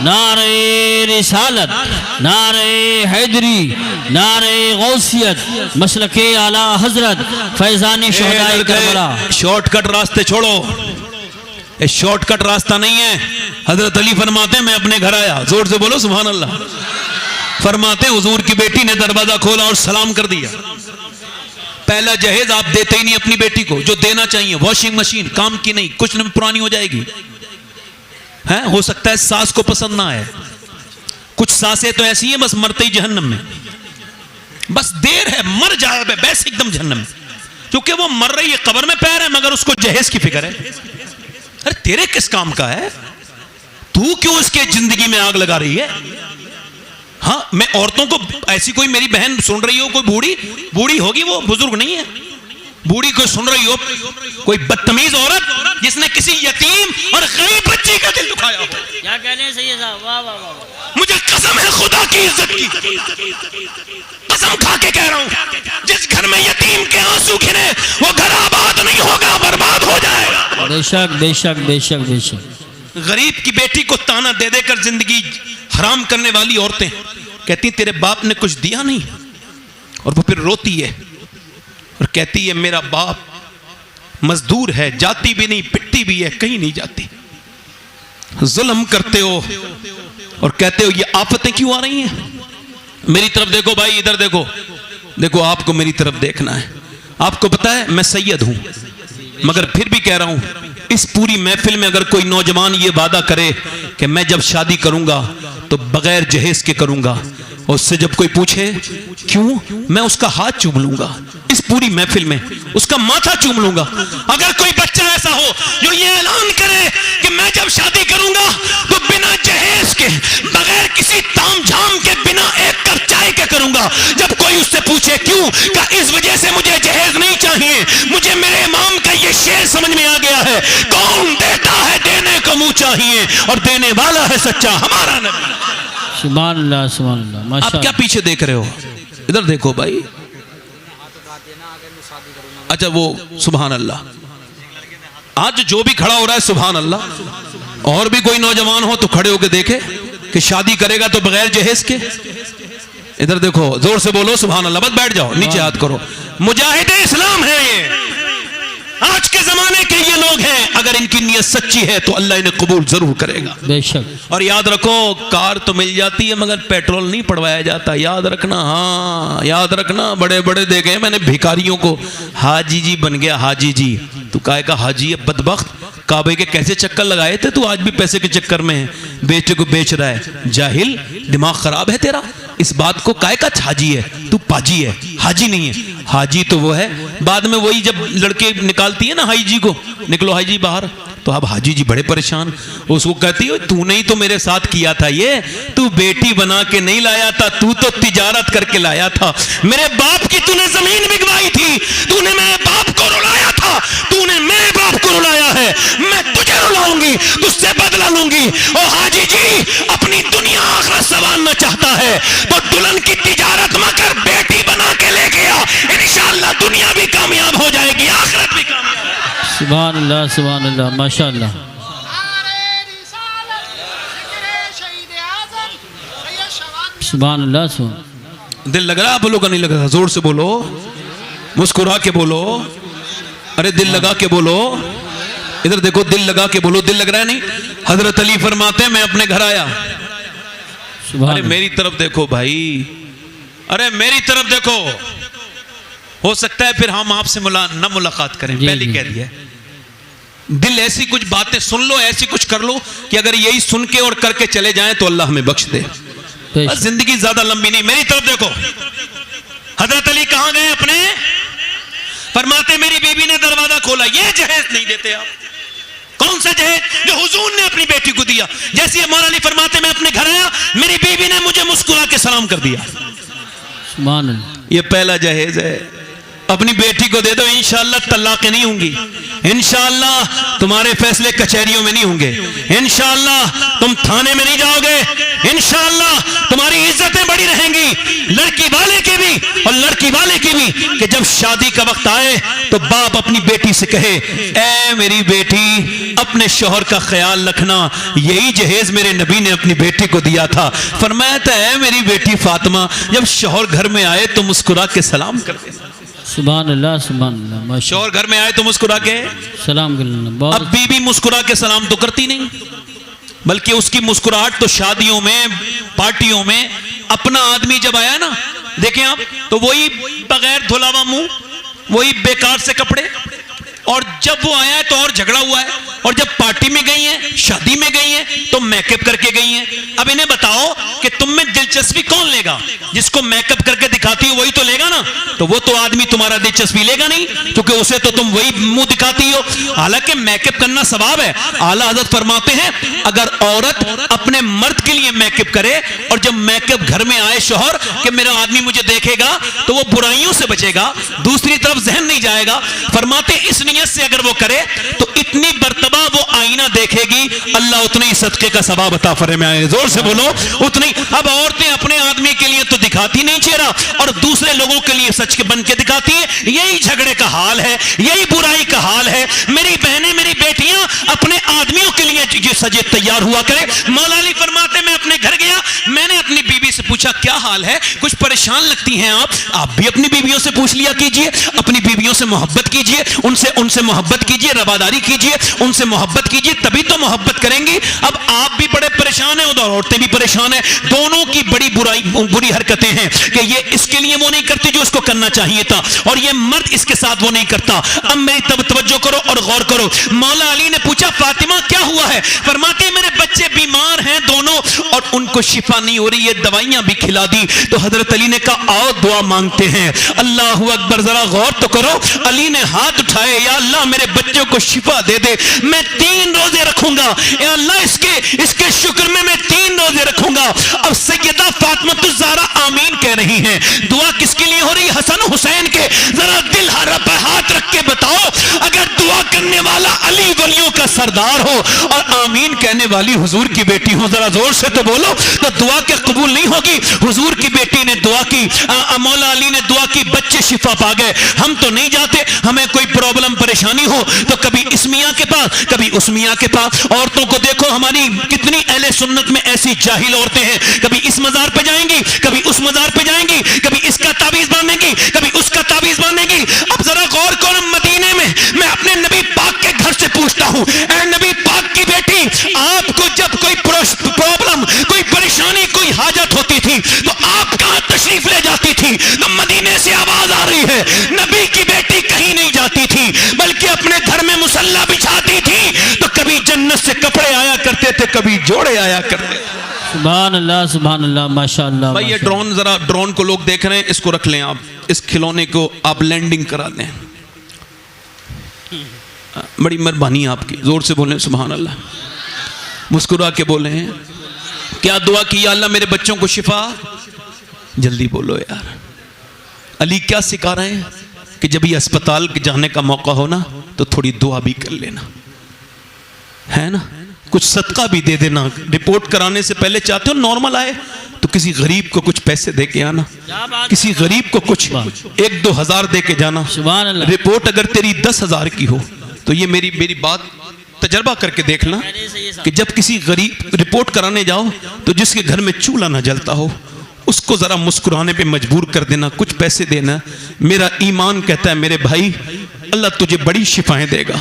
नारे रिसालत, नारे हैदरी, नारे गौसियत, मसलके आला हजरत, फैजानी शोहदाए करबला। शॉर्टकट रास्ते छोड़ो, ये शॉर्टकट रास्ता नहीं है। हजरत अली फरमाते मैं अपने घर आया, जोर से बोलो सुभान अल्लाह। फरमाते हुजूर की बेटी ने दरवाजा खोला और सलाम कर दिया। पहला जहेज आप देते ही नहीं अपनी बेटी को, जो देना चाहिए। वॉशिंग मशीन काम की नहीं, कुछ न पुरानी हो जाएगी है। हो सकता है सास को पसंद ना आए, कुछ सासें तो ऐसी है बस मरते ही जहन्नम में, बस देर है मर जाए वैसे एकदम जहन्नम में, क्योंकि वो मर रही है कब्र में पैर है मगर उसको जहेज की फिक्र है। अरे तेरे किस काम का है, तू क्यों इसके जिंदगी में आग लगा रही है। हाँ मैं औरतों को, ऐसी कोई मेरी बहन सुन रही हो, कोई बूढ़ी होगी, वो बुजुर्ग नहीं है, बूढ़ी कोई सुन रही हो, कोई बदतमीज औरत जिसने किसी यतीम और गरीब बच्ची का दिल दुखाया हो, क्या कह रहे हैं सैयद साहब, वाह वाह वाह। मुझे कसम है खुदा की इज्जत की, कसम खा के कह रहा हूं, जिस घर में यतीम के आंसू गिरे वो घर आबाद नहीं होगा, बर्बाद हो जाएगा। बेशक बेशक बेशक बेशक। गरीब की बेटी को ताना दे देकर जिंदगी हराम करने वाली औरतें कहती तेरे बाप ने कुछ दिया नहीं, और वो फिर रोती है और कहती है मेरा बाप मजदूर है, जाती भी नहीं पिटती भी है, कहीं नहीं जाती। जुल्म करते हो और कहते हो ये आफतें क्यों आ रही हैं। मेरी तरफ देखो भाई, इधर देखो, देखो आपको मेरी तरफ देखना है। आपको पता है मैं सैयद हूं, मगर फिर भी कह रहा हूं, इस पूरी महफिल में अगर कोई नौजवान ये वादा करे कि मैं जब शादी करूंगा तो बगैर जहेज के करूंगा, और उससे जब कोई पूछे क्यों, मैं उसका हाथ चूम लूंगा, इस पूरी महफिल में उसका माथा चूम लूंगा। अगर कोई बच्चा ऐसा हो जो ये ऐलान करे कि मैं जब शादी करूंगा तो बिना जहेज के, बगैर किसी तामझाम के, बिना एक कप चाय के करूंगा, जब कोई उससे पूछे क्यों, का इस वजह से मुझे जहेज नहीं चाहिए, मुझे मेरे इमाम का ये शेर समझ में आ गया है, कौन देता है देने को मुंह चाहिए, और देने वाला है सच्चा हमारा नबी। सुभान अल्लाह सुभान अल्लाह। माशा आप क्या पीछे देख रहे हो, इधर देखो भाई। अच्छा वो सुभान अल्लाह, आज जो भी खड़ा हो रहा है सुभान अल्लाह। और भी कोई नौजवान हो तो खड़े होकर देखे कि शादी करेगा तो बगैर जहेज के। इधर देखो, जोर से बोलो सुभान अल्लाह, बस बैठ जाओ, नीचे हाथ करो। मुजाहिदे इस्लाम है ये, आज के जमाने के ये लोग हैं, अगर इनकी नीयत सच्ची है तो अल्लाह इन्हें कबूल जरूर करेगा। बेशक। और याद रखो, कार तो मिल जाती है मगर पेट्रोल नहीं पड़वाया जाता, याद रखना। हाँ याद रखना, बड़े बड़े देखे मैंने भिखारियों को, हाजी जी बन गया हाजी जी, तू काहे का हाजी है बदबख्त, काबे के कैसे चक्कर लगाए थे तू, आज भी पैसे के चक्कर में है, बेटे को बेच रहा है, जाहिल, दिमाग खराब है तेरा। इस बात को काहे का हाजी है, तू पाजी है, हाजी नहीं है। हाजी तो वो है बाद में, वही जब लड़के निकालती है ना हाई जी को, निकलो हाई जी बाहर, तो अब हाजी जी बड़े परेशान, उसको कहती हो तूने ही तो मेरे साथ किया था ये, तू बेटी बना के नहीं लाया था, तू तो तिजारत करके लाया था, मेरे बाप की तूने जमीन बिकवाई थी, तूने मेरे बाप को रुलाया था, तूने मेरे बाप को रुलाया है, मैं तुझे रुलाऊंगी, तुझसे बदला लूंगी। और हाजी जी अपनी दुनिया आखिरत संवारना चाहता है तो दुल्हन की तिजारत मत कर, बेटी बना के ले गया, इंशाअल्लाह दुनिया भी कामयाब हो जाएगी, आखिरत भी कामयाब। सुभान अल्लाह सुभान अल्लाह, माशाअल्लाह। सुभान अल्लाह सुभान। दिल लग रहा, आप लोगों का नहीं लग रहा, जोर से बोलो, मुस्कुरा के बोलो, अरे दिल लगा के बोलो, इधर देखो दिल लगा के बोलो, दिल लग रहा है नहीं। हजरत अली फरमाते हैं मैं अपने घर आया, अरे मेरी तरफ देखो भाई, अरे मेरी तरफ देखो, हो सकता है फिर हम आपसे न मुलाकात करें, पहले कह दिया। दिल ऐसी कुछ बातें सुन लो, ऐसी कुछ कर लो कि अगर यही सुन के और करके चले जाएं तो अल्लाह हमें बख्श दे। जिंदगी ज्यादा लंबी नहीं, मेरी तरफ देखो। हजरत अली कहां गए अपने, फरमाते मेरी बीबी ने दरवाजा खोला, ये जहेज नहीं देते आप, कौन सा जहेज जो हुजूर ने अपनी बेटी को दिया। जैसे ये मौला अली फरमाते मैं अपने घर आया, मेरी बीबी ने मुझे मुस्कुरा के सलाम कर दिया, सुभान अल्लाह। ये पहला जहेज है, अपनी बेटी को दे दो, इंशाअल्लाह तलाक नहीं होंगी, इंशाअल्लाह तुम्हारे फैसले कचहरियों में नहीं होंगे, इंशाअल्लाह तुम थाने में नहीं जाओगे, इंशाअल्लाह तुम्हारी इज्जतें बड़ी रहेंगी, लड़की वाले की भी और लड़की वाले की भी, कि जब शादी का वक्त आए तो बाप अपनी बेटी से कहे ऐ मेरी बेटी अपने शौहर का ख्याल रखना, यही जहेज मेरे नबी ने अपनी बेटी को दिया था। फरमाया था ऐ मेरी बेटी फातिमा, जब शौहर घर में आए तो मुस्कुरा के सलाम कर देना। सुभान अल्लाह सुभान अल्लाह। शौहर घर में आए तो मुस्कुरा के सलाम कर लेना। अब बीबी मुस्कुरा के सलाम तो करती नहीं, बल्कि उसकी मुस्कुराहट तो शादियों में, पार्टियों में, अपना आदमी जब आया ना, देखें आप, तो वही बगैर धुलावा मुंह, वही बेकार से कपड़े, और जब वो आया है तो और झगड़ा हुआ है, और जब पार्टी में गई हैं, शादी में गई हैं, तो मेकअप करके गई हैं। अब इन्हें बताओ कि तुम में दिलचस्पी कौन लेगा? जिसको मेकअप करके दिखाती हो वही तो लेगा ना, तो वो तो आदमी तुम्हारा दिलचस्पी लेगा नहीं, क्योंकि उसे तो तुम वही मुंह दिखाती हो। हालांकि मेकअप करना सवाब है। आला हज़रत फरमाते हैं, अगर औरत अपने मर्द के लिए मेकअप करे, और जब मेकअप घर में आए शौहर कि मेरा आदमी मुझे देखेगा, तो वो बुराइयों से बचेगा, दूसरी तरफ जहन नहीं जाएगा। फरमाते इस नियत से अगर वो करे तो इतनी बर्तबा वो आईना देखेगी, अल्लाह उतने ही सदके का सवाब अता फरमाए। जोर से बोलो, उतनी। अब औरतें अपने आदमी के लिए तो दिखाती नहीं चेहरा, और दूसरे लोगों के लिए सच के बन के दिखाती है। यही झगड़े का हाल है, यही बुराई का हाल है। मेरी बहनें, मेरी बेटियां अपने आदमियों के लिए ये सजे तैयार हुआ करे। मौला अली फरमाते मैं अपने घर गया, मैंने अपनी बीवी से पूछा क्या हाल है, कुछ परेशान लगती हैं आप भी अपनी बीवियों से पूछ लिया कीजिए, अपनी बीवियों से मोहब्बत कीजिए, उनसे मोहब्बत कीजिए, रवादारी कीजिए, उनसे मोहब्बत कीजिए, तभी तो मोहब्बत करेंगी। अब आप भी बड़े परेशान हैं, उधर औरतें भी परेशान हैं, दोनों की बड़ी बुरी हरकतें हैं कि ये इसके लिए वो नहीं करती जो उसको करना चाहिए था, और ये मर्द इसके साथ वो नहीं करता। अब मेरी तवज्जो करो और गौर करो। मौला अली ने पूछा फातिमा क्या हुआ है? फरमाती मेरे बच्चे बीमार हैं दोनों, और उनको शिफा नहीं हो रही है, दवाइयां भी खिला दी। तो हजरत अली ने कहा आओ दुआ मांगते हैं। अल्लाह अकबर, जरा गौर तो करो। अली ने हाथ उठाए, या अल्लाह मेरे बच्चों को शिफा दे दे, मैं 3 रोजे रखूंगा, या अल्लाह इसके शुक्र में मैं 3 रोजे रखूंगा। अब सैयदा फातिमा ज़हरा आमीन कह रही हैं। दुआ किसके लिए हो रही है? हसन हुसैन के। जरा दिल पर हाथ रख के बताओ, अगर दुआ करने वाला अली वलियों का सरदार हो और आमीन कहने वाली हुजूर की बेटी हो, जरा जोर से तो बोलो, तो दुआ क्या कबूल नहीं होगी? हुजूर की बेटी ने दुआ की, मौला अली ने दुआ की, बच्चे शिफा पा गए। हम तो नहीं जाते, हमें कोई प्रॉब्लम परेशानी हो तो कभी इस मियां के पास, कभी उस मियां के पास। औरतों को देखो, हमारी कितनी अहले सुन्नत में ऐसी जाहिल औरतें हैं, कभी इस मजार पे जाएंगी, कभी उस मजार पे जाएंगी, कभी इसका ताबीज बांधेंगी, कभी उसका ताबीज बांधेंगी। अब जरा गौर करो, मदीने में मैं अपने नबी पाक के घर से पूछता हूं, ऐ नबी पाक की बेटी, आपको जब कोई प्रॉब्लम, कोई परेशानी, कोई हाजत होती थी तो आप कहां तशरीफ ले जाती थी? तो मदीने से आवाज आ रही है, नबी की बेटी कहीं नहीं जाती थी, बल्कि अपने घर में मुसल्ला बिछाती थी। तो कभी जन्नत से कपड़े आया करते थे, कभी जोड़े आया करते थे। सुभान अल्लाह, माशाअल्लाह। भाई ये ड्रोन, जरा ड्रोन को लोग देख रहे हैं, इसको रख लें आप, इस खिलौने को आप लैंडिंग करा दें, बड़ी मेहरबानी आपकी। जोर से बोलें सुभान अल्लाह, मुस्कुरा के बोले हैं। क्या दुआ की? या अल्लाह मेरे बच्चों को शिफा। जल्दी बोलो यार। अली क्या सिखा रहे हैं कि जब ये अस्पताल जाने का मौका हो ना, तो थोड़ी दुआ भी कर लेना, है ना, कुछ सदका भी दे देना। रिपोर्ट कराने से पहले चाहते हो नॉर्मल आए तो किसी गरीब को कुछ पैसे दे के आना, किसी गरीब को कुछ 1-2 हज़ार दे के जाना। रिपोर्ट अगर तेरी 10,000 की हो तो ये मेरी बात तजर्बा करके देखना कि जब किसी गरीब रिपोर्ट कराने जाओ तो जिसके घर में चूल्हा ना जलता हो, उसको जरा मुस्कुराने पे मजबूर कर देना, कुछ पैसे देना। मेरा ईमान कहता है मेरे भाई, अल्लाह तुझे बड़ी शिफाएं देगा,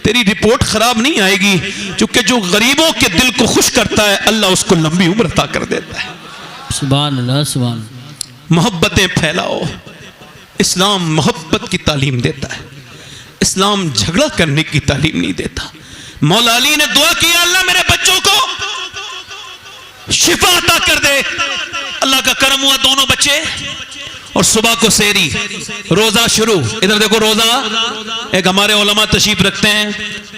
तेरी रिपोर्ट खराब नहीं आएगी, क्योंकि जो गरीबों के दिल को खुश करता है अल्लाह उसको लंबी उम्र अता कर देता है। सुभान अल्लाह, सुभान। मोहब्बतें फैलाओ। इस्लाम मोहब्बत की तालीम देता है, इस्लाम झगड़ा करने की तालीम नहीं देता। मौला अली ने दुआ की, अल्लाह मेरे बच्चों को शिफा अता कर दे। अल्लाह का करम हुआ, दोनों बच्चे, और सुबह को सेरी, रोजा शुरू। इधर देखो रोजा, एक हमारे उलमा तशरीफ रखते हैं,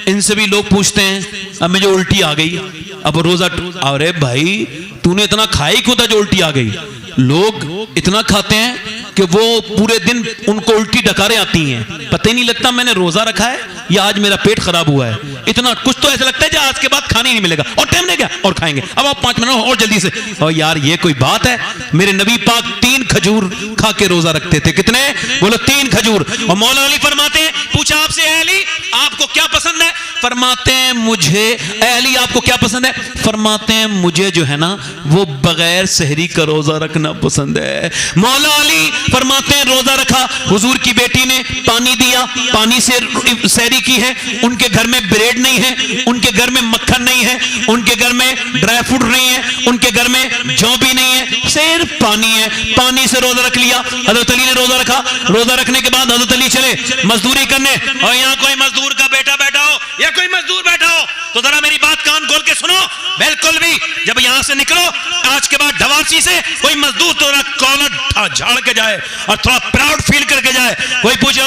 इनसे भी लोग पूछते हैं, अब मुझे उल्टी आ गई, अब रोजा। अरे भाई तूने इतना खाई क्यों था जो उल्टी आ गई? लोग इतना खाते हैं कि वो पूरे दिन उनको उल्टी डकारें आती हैं, पता ही नहीं लगता मैंने रोजा रखा है या आज मेरा पेट खराब हुआ है। इतना कुछ तो ऐसा लगता है कि आज के बाद खाने नहीं मिलेगा, और टाइम नहीं गया और खाएंगे, अब आप 5 मिनट और जल्दी से। और यार ये कोई बात है? मेरे नबी पाक 3 खजूर खा के रोजा रखते थे। कितने? बोलो 3 खजूर। और मौला अली फरमाते हैं, पूछा आपसे अली आपको क्या पसंद है? फरमाते हैं मुझे, अली आपको क्या पसंद है? फरमाते हैं मुझे जो है ना वो बगैर सहरी का रोजा रखना बनना पसंद है। मौला अली फरमाते हैं रोजा रखा, हुजूर की बेटी ने पानी दिया, पानी से सहरी की है। उनके घर में ब्रेड नहीं है, उनके घर में मक्खन नहीं है, उनके घर में ड्राई फ्रूट नहीं है, उनके घर में जौ भी नहीं है, सिर्फ पानी है। पानी से रोजा रख लिया। हजरत अली ने रोजा रखा। रोजा रखने के बाद हजरत अली चले मजदूरी करने। और यहाँ कोई मजदूर का बेटा बैठा हो या कोई मजदूर बैठा हो तो जरा मेरी बात कान खोल के सुनो। बिल्कुल भी जब यहां से निकलो आज के बाद ढवासी से कोई मजदूर तो कॉलर झाड़ के जाए और थोड़ा प्राउड फील करके जाए। कोई पूछे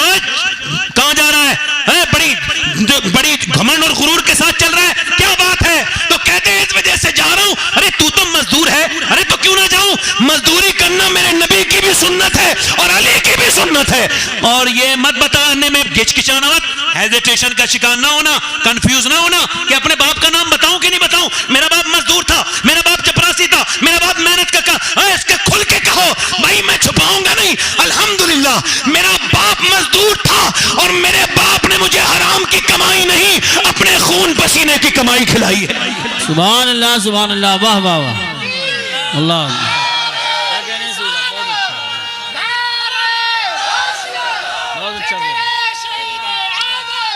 कहां जा रहा है, बड़ी घमंड और गुरूर के साथ चल रहा है, क्या बात है? तो कहते हैं इस वजह से जा रहा हूं। अरे तू तो मजदूर है, अरे तो क्यों ना जाऊं? मजदूरी करना मेरे नबी की भी सुन्नत है और अली की भी सुन्नत है। और ये मत बताने में गिचकिचाना मत, हेजिटेशन का शिकार ना होना, कंफ्यूज ना होना कि अपने बाप का नाम बताऊं कि नहीं बताऊं। मेरा बाप मजदूर था, मेरा बाप चपरासी था, मेरा बाप मेहनत का इसके खुल के कहो भाई, मैं छुपाऊंगा नहीं। अल्हम्दुलिल्लाह मेरा बाप मजदूर था और मेरे बाप ने मुझे हराम की कमाई नहीं, अपने खून पसीने की कमाई खिलाई है। सुभान अल्लाह, वाह वाह वाह, अल्लाह।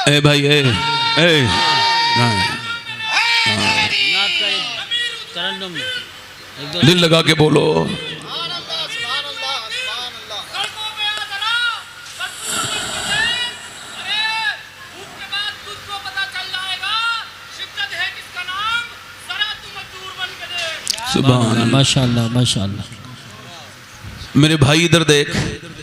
ए भाई दिल लगा के बोलो। सुभान माशाअल्लाह माशाअल्लाह। मेरे भाई इधर देख,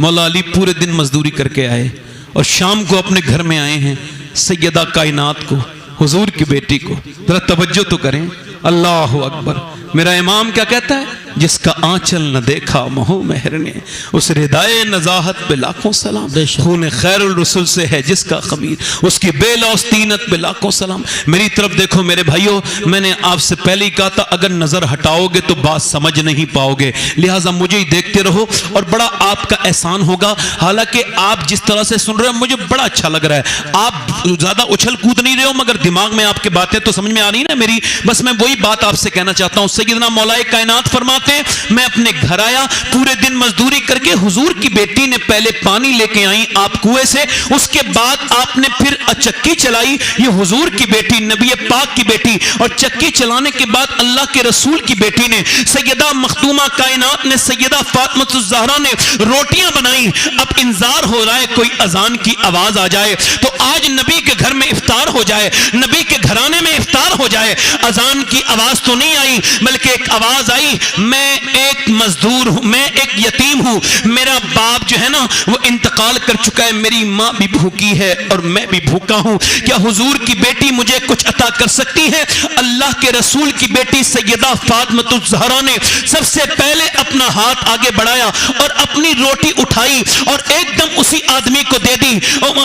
मौला अली पूरे दिन मजदूरी करके आए और शाम को अपने घर में आए हैं सैयदा कायनात को, हुजूर की बेटी को। जरा तवज्जो तो करें। अल्लाह अकबर। मेरा इमाम क्या कहता है? जिसका आंचल न देखा महू मेहर ने, उस रिदाए नजाहत पे लाखों सलाम। खून खैरुल रसूल से है जिसका खमीर, उसकी बेलौस तीनत पे लाखों सलाम। मेरी तरफ देखो मेरे भाइयों, मैंने आपसे पहले ही कहा था अगर नजर हटाओगे तो बात समझ नहीं पाओगे, लिहाजा मुझे ही देखते रहो और बड़ा आपका एहसान होगा। हालांकि आप जिस तरह से सुन रहे हो मुझे बड़ा अच्छा लग रहा है। आप ज्यादा उछल कूद नहीं रहे हो मगर दिमाग में आपके बातें तो समझ में आ रही ना मेरी। बस मैं वही बात आपसे कहना चाहता हूं। सैयदना मौलाए कायनात फरमाते हैं मैं अपने घर आया, पूरे दिन मजदूरी करके हुजूर की बेटी ने पहले पानी लेके आई आप कुएं से, उसके बाद आपने फिर चक्की चलाई। ये हुजूर की बेटी, नबी पाक की बेटी, और चक्की चलाने के बाद अल्लाह के रसूल की बेटी ने, सैयदा मखदूमा कायनात ने, सैयदा फातिमा ज़हरा ने रोटियां बनाई। अब इंतजार हो रहा है कोई अजान की आवाज आ जाए तो आज नबी के घर में इफ्तार हो जाए, नबी के घराने में इफ्तार हो जाए। अजान की आवाज तो नहीं आई बल्कि एक आवाज आई, मैं एक मजदूर हूं, मैं एक यतीम हूं, मेरा बाप जो है ना वो इंतकाल कर चुका है, मेरी माँ भी भूखी है और मैं भी भूखा हूं, क्या हुजूर की बेटी मुझे कुछ अता कर सकती है? अल्लाह के रसूल की बेटी सैयदा फातिमा ज़हरा ने सबसे पहले अपना हाथ आगे बढ़ाया और अपनी रोटी उठाई और एकदम उसी आदमी को दे दी,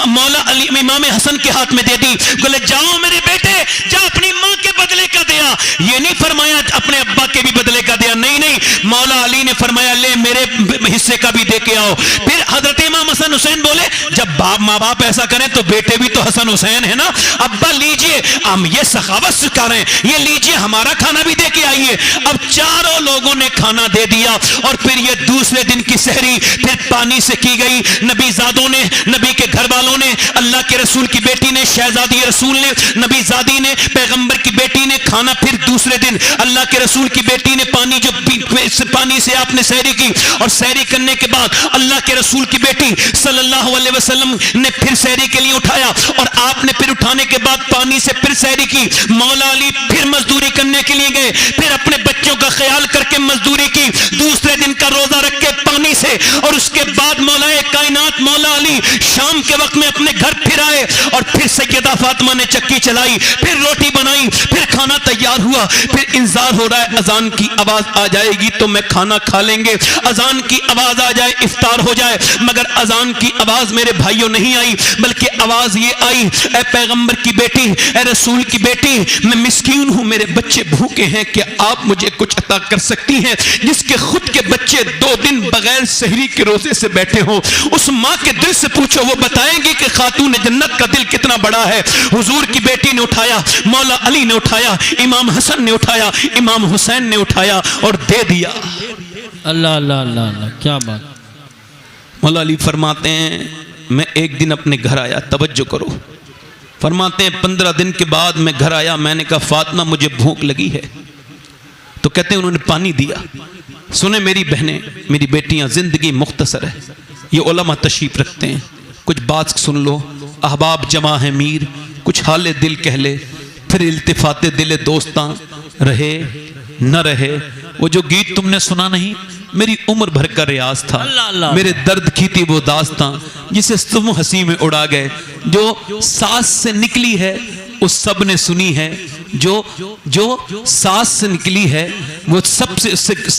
मौला अली इमाम हसन के हाथ में दे दी। बोले जाओ मेरे बेटे, जा अपनी माँ के बदले का दिया। ये नहीं फरमाया अपने अब्बा के भी बदले का दिया, नहीं नहीं, मौला अली ने फरमाया ले मेरे हिस्से का भी दे के आओ। फिर हजरत इमाम हसन हुसैन बोले जब बाप माँ बाप ऐसा करें तो बेटे भी तो हसन हुसैन है ना, अब्बा लीजिए, हम ये सखावत सिखा रहे हैं, ये लीजिए हमारा खाना भी दे के आइए। अब चारों लोगों ने खाना दे दिया और फिर ये दूसरे दिन की सहरी फिर पानी से की गई। नबीजादों ने, नबी के घर वालों ने, अल्लाह के रसूल की बेटी ने, शहजादी रसूल ने, नबीजादी ने, पैगंबर की बेटी ने खाना फिर दूसरे दिन अल्लाह के रसूल की बेटी ने पानी जो पानी से आपने सहरी की और सहरी करने के बाद अल्लाह के रसूल की बेटी सल्लल्लाहु अलैहि वसल्लम ने फिर सहरी के लिए उठाया और आपने फिर उठाने के बाद पानी से फिर सहरी की। मौला अली फिर मजदूरी करने के लिए गए, फिर अपने बच्चों का ख्याल करके मजदूरी की, दूसरे दिन का रोजा रख के पानी से, और उसके बाद मौलाए कायनात मौला अली शाम के वक्त में अपने घर फिर आए और फिर सैयदा फातिमा ने चक्की चलाई, फिर रोटी बनाई, फिर खाना तैयार हुआ। फिर इंतजार हो रहा है अजान की आवाज आ जाएगी तो मैं खाना खा लेंगे, अजान की आवाज आ जाए इफ्तार हो जाए, मगर अजान की आवाज मेरे भाइयों नहीं आई, बल्कि आवाज ये आई, ए पैगंबर की बेटी, ए रसूल की बेटी, मैं मिस्कीन हूं, मेरे बच्चे भूखे हैं, क्या आप मुझे कुछ अता कर सकती हैं? जिसके खुद के बच्चे 2 दिन बगैर सहरी के रोजे से बैठे हो, उस माँ के दिल से पूछो, वो बताएंगे कि खातून जन्नत का दिल कितना बड़ा है। हुजूर की बेटी ने उठाया, मौला अली ने उठाया, इमाम हसन ने उठाया, इमाम हुसैन ने उठाया और दे दिया। अल्लाह अल्लाह अल्लाह अल्लाह, क्या बात। मौला अली फरमाते हैं मैं एक दिन अपने घर आया, तवज्जो करो, फरमाते हैं 15 दिन के बाद मैं घर आया, मैंने कहा फातिमा मुझे भूख लगी है, तो कहते हैं उन्होंने पानी दिया। सुने मेरी बहनें, मेरी बेटियां, जिंदगी मुख्तसर है, ये उलमा तशरीफ रखते हैं, कुछ बात सुन लो। अहबाब जमा है मीर, कुछ हाले दिल कह ले, फिर इल्तिफाते दिले दोस्तां रहे न रहे। वो जो गीत तुमने सुना नहीं, मेरी उम्र भर का रियाज था, अल्लाह अल्लाह। मेरे दर्द की थी वो दास्तां, जिसे तुम हंसी में उड़ा गए, जो सांस से निकली है उस सब ने सुनी है, जो सांस से निकली है वो सबसे,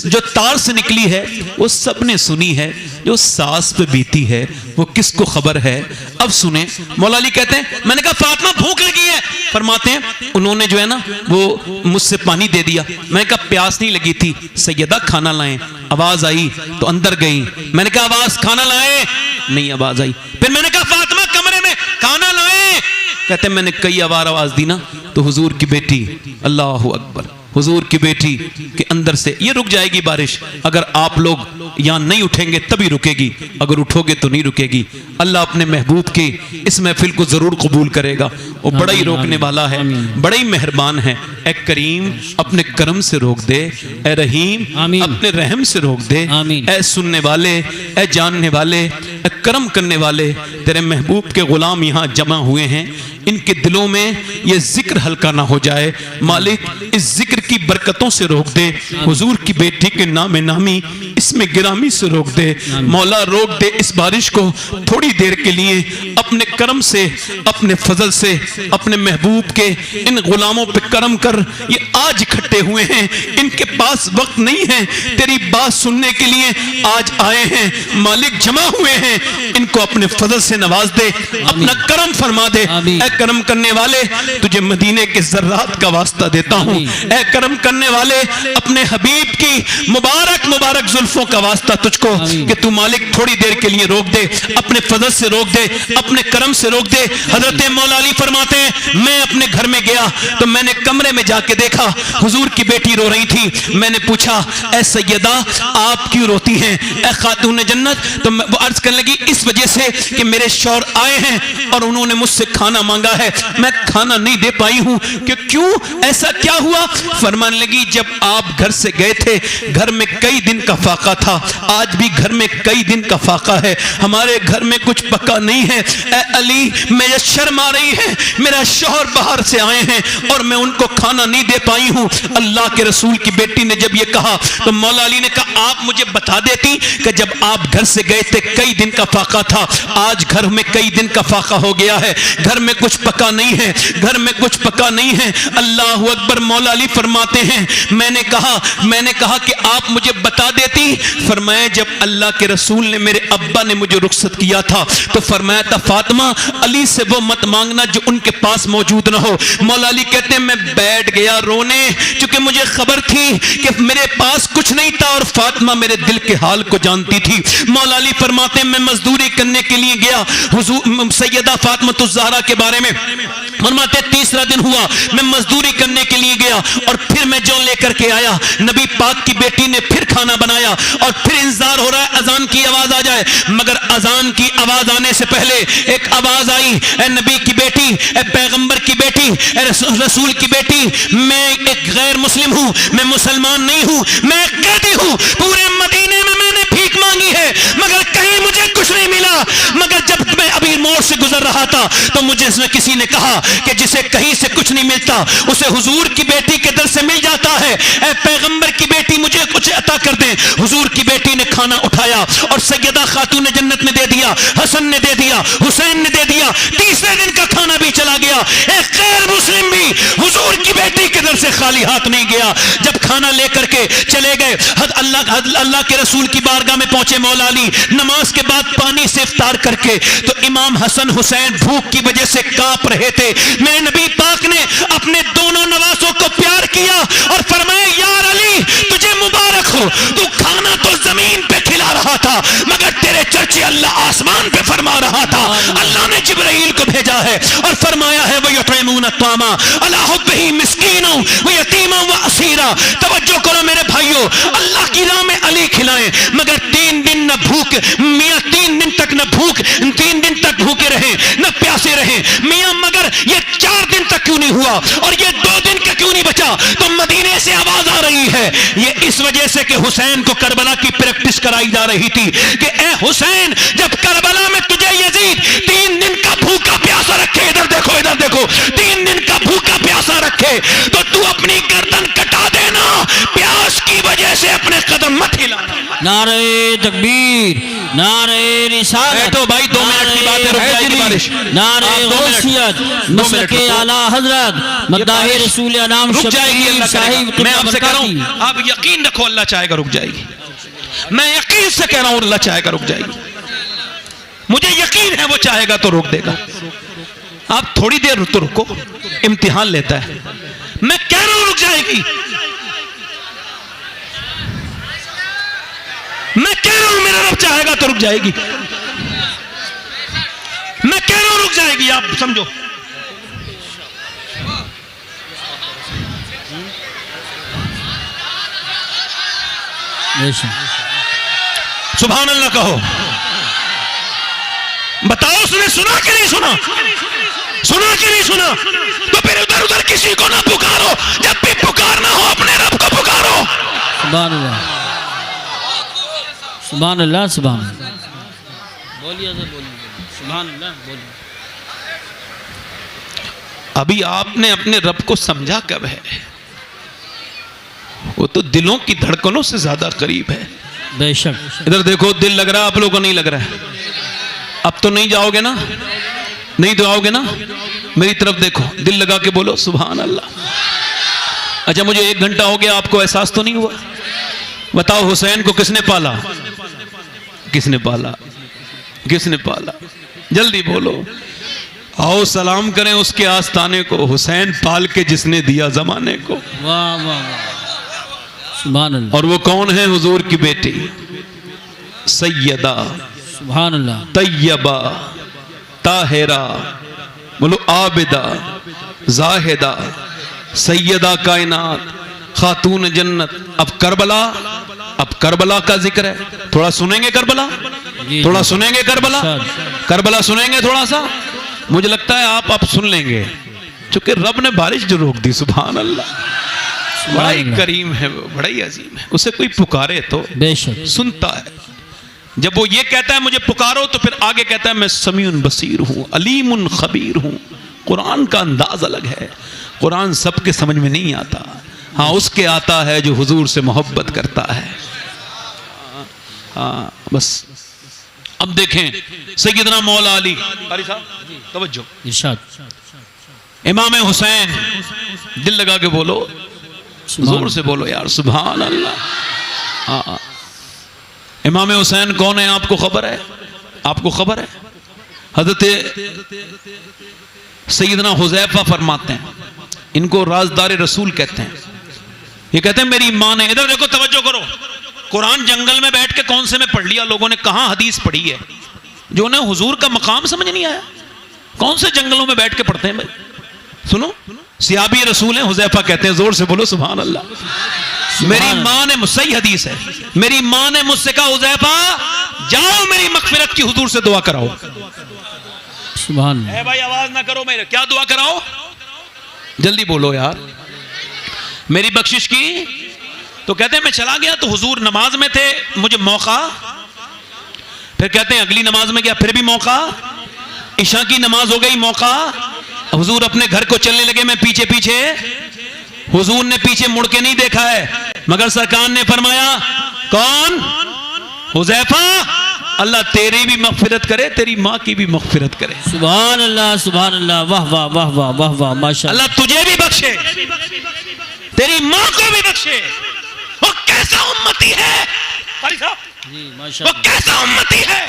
जो तार से निकली है वो सब ने सुनी है, जो सांस पे बीती है वो किसको खबर है। अब सुने, मौला अली कहते हैं मैंने कहा फातिमा भूख लगी है, फरमाते हैं उन्होंने जो है ना वो मुझसे पानी दे दिया। मैंने कहा प्यास नहीं लगी थी, सैयदा खाना लाएं। आवाज आई तो अंदर गई, मैंने कहा आवाज खाना लाएं, नहीं आवाज आई। फिर मैंने कहा फातिमा कमरे में खाना लाएं, कहते मैंने कई बार आवाज दी ना, तो हुजूर की बेटी, अल्लाह अकबर, हुजूर की बेटी के अंदर से ये रुक जाएगी बारिश, अगर आप लोग यहाँ नहीं उठेंगे तभी रुकेगी, अगर उठोगे तो नहीं रुकेगी। अल्लाह अपने महबूब की इस महफिल को जरूर कबूल करेगा, वो बड़ा ही रोकने वाला है, बड़ा ही मेहरबान है। ए करीम अपने करम से रोक दे, ए रहीम अपने रहम से रोक दे, ए सुनने वाले, ए जानने वाले, ए करम करने वाले, तेरे महबूब के गुलाम यहाँ जमा हुए हैं, इनके दिलों में ये जिक्र हल्का ना हो जाए, मालिक इस जिक्र की बरकतों से रोक दे, हुजूर की बेटी के नाम नामी इसमें गिरामी से रोक दे। मौला रोक दे इस बारिश को थोड़ी देर के लिए, अपने करम से, अपने फजल से, अपने महबूब के इन गुलामों पे करम कर। ये आज इकट्ठे हुए हैं, इनके पास वक्त नहीं है, तेरी बात सुनने के लिए आज आए हैं, मालिक जमा हुए हैं, इनको अपने फजल से नवाज दे, अपना करम फरमा दे। ऐ करम करने वाले, तुझे मदीने के ज़र्रात का वास्ता देता हूँ, ऐ करम करने वाले, अपने हबीब की मुबारक मुबारक जुल्फों का वास्ता तुझको कि तू मालिक थोड़ी देर के लिए रोक दे, अपने फजल से रोक दे, अपने करम से रोक दे। हजरत मौला अली फरमाते हैं मैं अपने घर में गया तो मैंने कमरे में जाके देखा हुजूर की बेटी रो रही थी। मैंने पूछा ऐ सैयदा आप क्यों रोती हैं, ऐ खातून जन्नत? तो वो अर्ज करने लगी इस वजह से कि मेरे शौहर आए हैं और उन्होंने मुझसे खाना मांगा है, मैं खाना नहीं दे पाई हूं। कि क्यों, ऐसा क्या हुआ? फरमाने लगी जब आप घर से गए थे घर में कई दिन का फाका था, आज भी घर में कई दिन का फाका है, हमारे घर में कुछ पका नहीं है। ऐ अली मुझे शर्म आ रही है, मेरा शौहर बाहर से आए हैं और मैं उनको खाना नहीं दे पाई हूं। अल्लाह के रसूल की बेटी ने जब ये कहा तो मौला अली ने कहा आप मुझे बता देती कि जब आप घर से गए थे कई दिन का फाका था, आज घर में कई दिन का फाका हो गया है, घर में कुछ पका नहीं है, घर में कुछ पका नहीं है। अल्लाह अकबर। मौला अली फरमाते हैं मैंने कहा कि आप मुझे बता देती। फरमाया जब अल्लाह के रसूल ने, मेरे अब्बा ने मुझे रुखसत किया था तो फरमाया था फातिमा अली से वो मत मांगना जो उनके पास मौजूद ना हो। मौला अली कहते हैं मैं बैठ गया रोने, क्योंकि मुझे खबर थी कि मेरे पास कुछ नहीं था और फातिमा मेरे दिल के हाल को जानती थी। मौला अली फरमाते हैं मैं मजदूरी करने के लिए गया, हुजूर सैयदा फातिमा ज़हरा के बारे में फरमाते तीसरा दिन हुआ मैं मजदूरी करने के लिए गया और फिर मैं जो लेकर के आया, नबी पाक की बेटी ने फिर खाना बनाया और फिर इंतजार हो रहा है अजान की आवाज आ जाए, मगर अजान की आवाज आने से पहले एक आवाज आई, ए नबी की बेटी, ए पैगंबर की बेटी, ए रसूल की बेटी, मैं एक गैर मुस्लिम हूं, मैं मुसलमान नहीं हूं, मैं एक कैदी हूं, पूरे मदीने में मैंने भीख मांगी है मगर कहीं मुझे कुछ नहीं मिला। मगर जब मैं अभी मोड़ से गुजर रहा था तो मुझे किसी ने कहा कि जिसे कहीं से कुछ नहीं मिलता उसे हुजूर की बेटी के दर से मिल जाता है, ए पैगंबर की बेटी मुझे कुछ अता कर दे। हुजूर की बेटी ने खाना उठाया और सैयदा खातून जन्नत ने दे दिया, हसन ने दे दिया, हुसैन ने दे दिया। तीसरे दिन का खाना भी चला गया, एक गैर मुस्लिम भी हुजूर की बेटी के दर से खाली हाथ नहीं गया। जब खाना लेकर के चले गए अल्लाह के रसूल की बारगाह में पहुंचे मौला अली, नमाज के बाद पानी से इफ्तार करके, तो इमाम हसन हुसैन भूख की वजह से कांप रहे थे। मेरे नबी पाक ने अपने दोनों नवासों को प्यार किया और फरमाया यार अली तुझे मुबारक हो, तू खाना तो जमीन पे खिला रहा था मगर तेरे चर्चे अल्लाह आसमान पे फरमा रहा था। अल्लाह ने जिब्राइल को भेजा है और फरमाया है व युतइमून अत्तामा अला हुब्बिही मिस्कीना व यतीमा व असीरा, दिया। तवज्जो करो मेरे भाइयों, अल्लाह की राह में अली खिलाएं, मगर 3 दिन न भूख, मियां 3 दिन तक न भूख, 3 दिन तक भूखे रहे न प्यासे रहे मियां, मगर ये 4 दिन तक क्यों नहीं हुआ और ये 2 दिन का क्यों नहीं बचा? तो मदीने से आवाज आ रही है, ये इस वजह से कि हुसैन को करबला की प्रैक्टिस कराई जा रही थी कि ए हुसैन, जब करबला में तुझे यजीद 3 दिन का भूखा प्यासा रखे, इधर देखो इधर देखो, 3 दिन का भूखा प्यासा रखे, तो तू अपनी गर्दन कटा देना, प्यास की वजह से अपने कदम मत हिलाना। नारे तकबीर, नारे रिसालत, तो भाई 2 मिनट की बात है, रुक जाएगी बारिश। नारे गौसियत, मसलके आला हजरत, मद्दाहे रसूल अनाम रुक जाएगी अल्लाह साहिब। मैं आपसे कह रहा हूं, आप यकीन रखो, अल्लाह चाहेगा रुक जाएगी। मैं यकीन से कह रहा हूं, अल्लाह चाहेगा रुक जाएगी। मुझे यकीन है वो चाहेगा तो रोक देगा। आप थोड़ी देर तो रुको, इम्तिहान लेता है। मैं कह रहा हूं रुक जाएगी, मैं कह रहा हूं मेरा रब चाहेगा तो रुक जाएगी, मैं कह रहा हूं रुक जाएगी, आप समझो। सुभान अल्लाह कहो। बताओ उसने सुना कि नहीं सुना? सुना कि नहीं सुना? तो फिर उधर उधर किसी को ना पुकारो, जब भी पुकारना हो अपने रब को पुकारो। सुभान अल्लाह, सुभान अल्लाह, सुभान अल्लाह। बोलिए सर, बोलिए, सुभान अल्लाह, बोलिए। अभी आपने अपने रब को समझा कब है? वो तो दिलों की धड़कनों से ज्यादा करीब है। बेशक। इधर देखो, दिल लग रहा है आप लोगों को? नहीं लग रहा है? अब तो नहीं जाओगे ना? नहीं तो आओगे ना? मेरी तरफ देखो, दिल लगा के बोलो सुभान अल्लाह। अच्छा, मुझे 1 घंटा हो गया, आपको एहसास तो नहीं हुआ? बताओ हुसैन को किसने पाला? किसने पाला? किसने पाला? जल्दी बोलो। आओ सलाम करें उसके आस्ताने को, हुसैन पाल के जिसने दिया जमाने को। वाह वाह वाह, सुभान अल्लाह। और वो कौन है? हुजूर की बेटी सैयदा, सुभान अल्लाह, तैयबा, ताहिरा, बोलो आबिदा, जाहिदा, सैयदा कायनात, खातून जन्नत। अब करबला का जिक्र है, थोड़ा सुनेंगे करबला? थोड़ा सुनेंगे करबला? करबला सुनेंगे थोड़ा सा? मुझे लगता है आप सुन लेंगे, क्योंकि रब ने बारिश जो रोक दी। सुभान अल्लाह, बड़ा ही करीम है वो, बड़ा ही अजीम है। उसे कोई पुकारे तो बेशक सुनता है। जब वो ये कहता है मुझे पुकारो, तो फिर आगे कहता है मैं समीउन बसीर हूं, अलीमुन खबीर हूं। कुरान का अंदाज अलग है, कुरान सबके समझ में नहीं आता। हाँ, उसके आता है जो हुजूर से मोहब्बत करता है। हाँ बस। अब देखें सैयदना मौला अली, कारी साहब तवज्जो, इरशाद। इमाम हुसैन, दिल लगा के बोलो, जोर से बोलो यार सुभान अल्लाह। हाँ, इमाम हुसैन कौन है? आपको खबर है? आपको खबर है? हजरत सैयदना हुज़ैफा फरमाते हैं, इनको राज़दार रसूल कहते हैं। ये कहते हैं मेरी माँ ने, इधर देखो तवज्जो करो, कुरान जंगल में बैठ के कौन से में पढ़ लिया लोगों ने, कहां हदीस पढ़ी है? जो उन्हें हुजूर का मकाम समझ नहीं आया, कौन से जंगलों में बैठ के पढ़ते हैं भाई? सुनो, सियाबी रसूल हैं, हुज़ैफा कहते हैं, जोर से बोलो सुभान अल्लाह। मेरी माँ ने, सही हदीस है, मेरी माँ ने मुझसे कहा हुज़ैफा जाओ मेरी मग़फ़िरत की हुजूर से दुआ कराओ। सुभान अल्लाह। भाई आवाज ना करो, मेरे क्या दुआ कराओ? जल्दी बोलो यार, मेरी बख्शिश की। तो कहते हैं मैं चला गया तो हुजूर नमाज में थे, मुझे मौका, फिर कहते हैं अगली नमाज में गया, फिर भी मौका, इशा की नमाज हो गई, मौका, हुजूर अपने घर को चलने लगे, मैं पीछे पीछे। हुजूर ने पीछे मुड़ के नहीं देखा है, मगर सरकार ने फरमाया कौन? हुज़ैफा, अल्लाह तेरी भी मग़फ़िरत करे, तेरी माँ की भी मग़फ़िरत करे। सुभान अल्लाह, सुभान अल्लाह, वाह वाह वाह वाह वाह वाह, माशाअल्लाह। अल्लाह तुझे भी बख्शे, तेरी माँ को भी बख्शे। वो कैसा उम्मती है जी, वो माशाअल्लाह। कैसा उम्मती है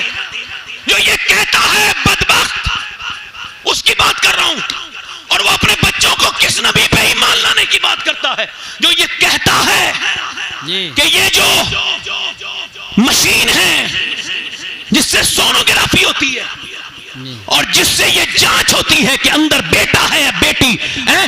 जो ये कहता है बदबख्त, उसकी बात कर रहा हूं। और वो अपने बच्चों को किस नबी पे ईमान लाने की बात करता है, जो ये कहता है कि ये जो मशीन है जिससे सोनोग्राफी होती है, और जिससे ये जांच होती है कि अंदर बेटा है या बेटी है,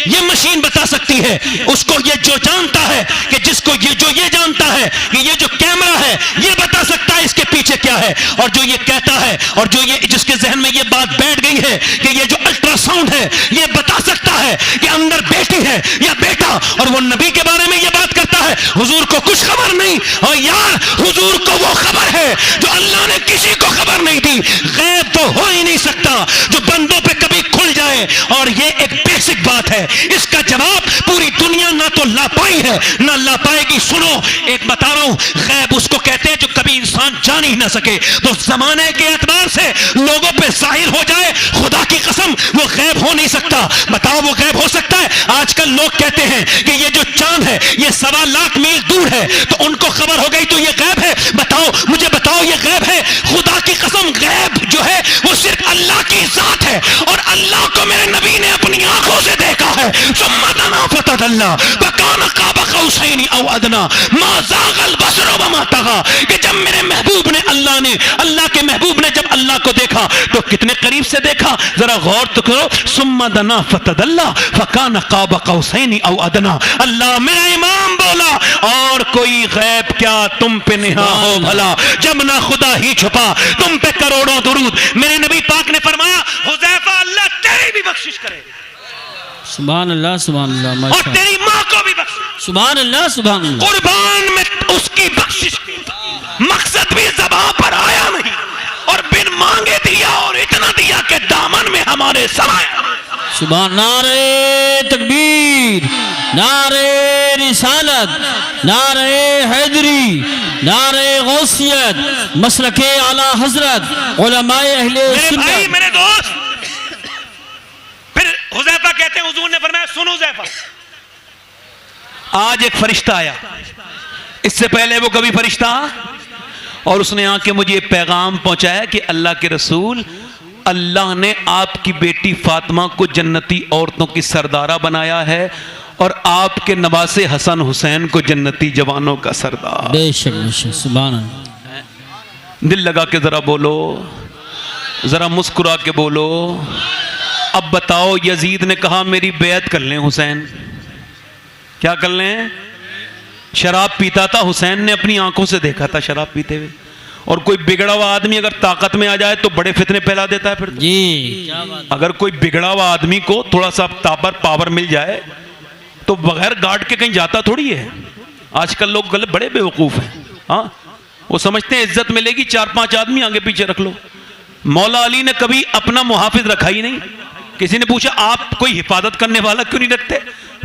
ये मशीन बता सकती है उसको। ये जो जानता है कि जिसको ये जानता है कि ये जो कैमरा है ये बता सकता है इसके पीछे क्या है। और जो ये कहता है और जो ये जिसके जहन में ये बात बैठ गई है कि ये जो अल्ट्रासाउंड है ये बता सकता है कि अंदर बेटी है या बेटा, और वो नबी के बारे में ये बात करता है, हुजूर को कुछ खबर नहीं। और यार हुजूर को वो खबर है जो अल्लाह ने किसी को खबर नहीं दी। गैब तो हो ही नहीं सकता जो बंदों पे कभी खुल जाए। और ये एक बेसिक बात है, इसका जवाब पूरी दुनिया ना तो ला पाई है ना ला पाएगी। सुनो एक बता रहा हूं, गैब उसको कहते हैं जो कभी इंसान जान ही ना सके। तो जमाने के एतबार से लोगों पे जाहिर हो जाए, खुदा की कसम वो गैब हो नहीं सकता। बताओ वो गैब हो सकता है? आजकल लोग कहते हैं कि ये जो चांद है ये 1.25 लाख मील दूर है, तो उनको खबर हो गई तो ये गैब है। बताओ मुझे बताओ ये गैब है? खुदा की कसम गैब जो है वो सिर्फ अल्लाह की जात है, और अल्लाह को मेरे नबी ने अपनी आंखों से देखा है। कि जब मेरे महबूब ने अल्लाह के महबूब ने जब अल्लाह को देखा तो कितने करीब से देखा, जरा गौर तो करो। सुम्मा दना फतदल्ला फकान काब कौसैनी औ अदना। अल्लाह मेरा इमाम बोला, और कोई गैब क्या तुम पे निहा हो भला, जब ना खुदा ही छुपा तुम पे करोड़ों दुरूद। मेरे नबी पाक ने फरमाया, हुज़ैफा अल्लाह तेरी भी बख्शिश करे, सुभान अल्लाह सुभान अल्लाह, और तेरी माँ को भी बख्शिश, सुभान अल्लाह सुभान अल्लाह। कुर्बान में उसकी बख्शिश की, मकसद भी ज़बान पर आया नहीं और बिन मांगे दिया, और इतना दिया कि दामन में हमारे समाया। सुभान। नारे तकबीर, नारे रिसालत, नारे हैदरी, नारे गौसियत, मसलके आला हजरत, उलमाए अहले सुन्नत। मेरे भाई मेरे दोस्त, फिर हुज़ैफा कहते हैं हुजूर ने फरमाया, सुनो हुज़ैफा, आज एक फरिश्ता आया, इससे पहले वो कभी फरिश्ता, और उसने आके मुझे पैगाम पहुंचाया कि अल्लाह के रसूल, अल्लाह ने आपकी बेटी फातिमा को जन्नती औरतों की सरदारा बनाया है, और आपके नवासे हसन हुसैन को जन्नती जवानों का सरदार। बेशक बेशक, सुभान अल्लाह। दिल लगा के जरा बोलो, जरा मुस्कुरा के बोलो। अब बताओ, यजीद ने कहा मेरी बेअत कर लें हुसैन, क्या कर लें? शराब पीता था, हुसैन ने अपनी आंखों से देखा था शराब पीते हुए। और कोई बिगड़ा हुआ आदमी अगर ताकत में आ जाए तो बड़े फितने फैला देता है। फिर जी क्या बात। अगर कोई बिगड़ा हुआ आदमी को थोड़ा सा पावर मिल जाए तो बगैर गार्ड के कहीं जाता थोड़ी है। आजकल लोग गले बड़े बेवकूफ हैं। हाँ, वो समझते हैं इज्जत मिलेगी 4-5 आदमी आगे पीछे रख लो। मौला अली ने कभी अपना मुहाफिज रखा ही नहीं। किसी ने पूछा आप कोई हिफाजत करने वाला क्यों नहीं रखते?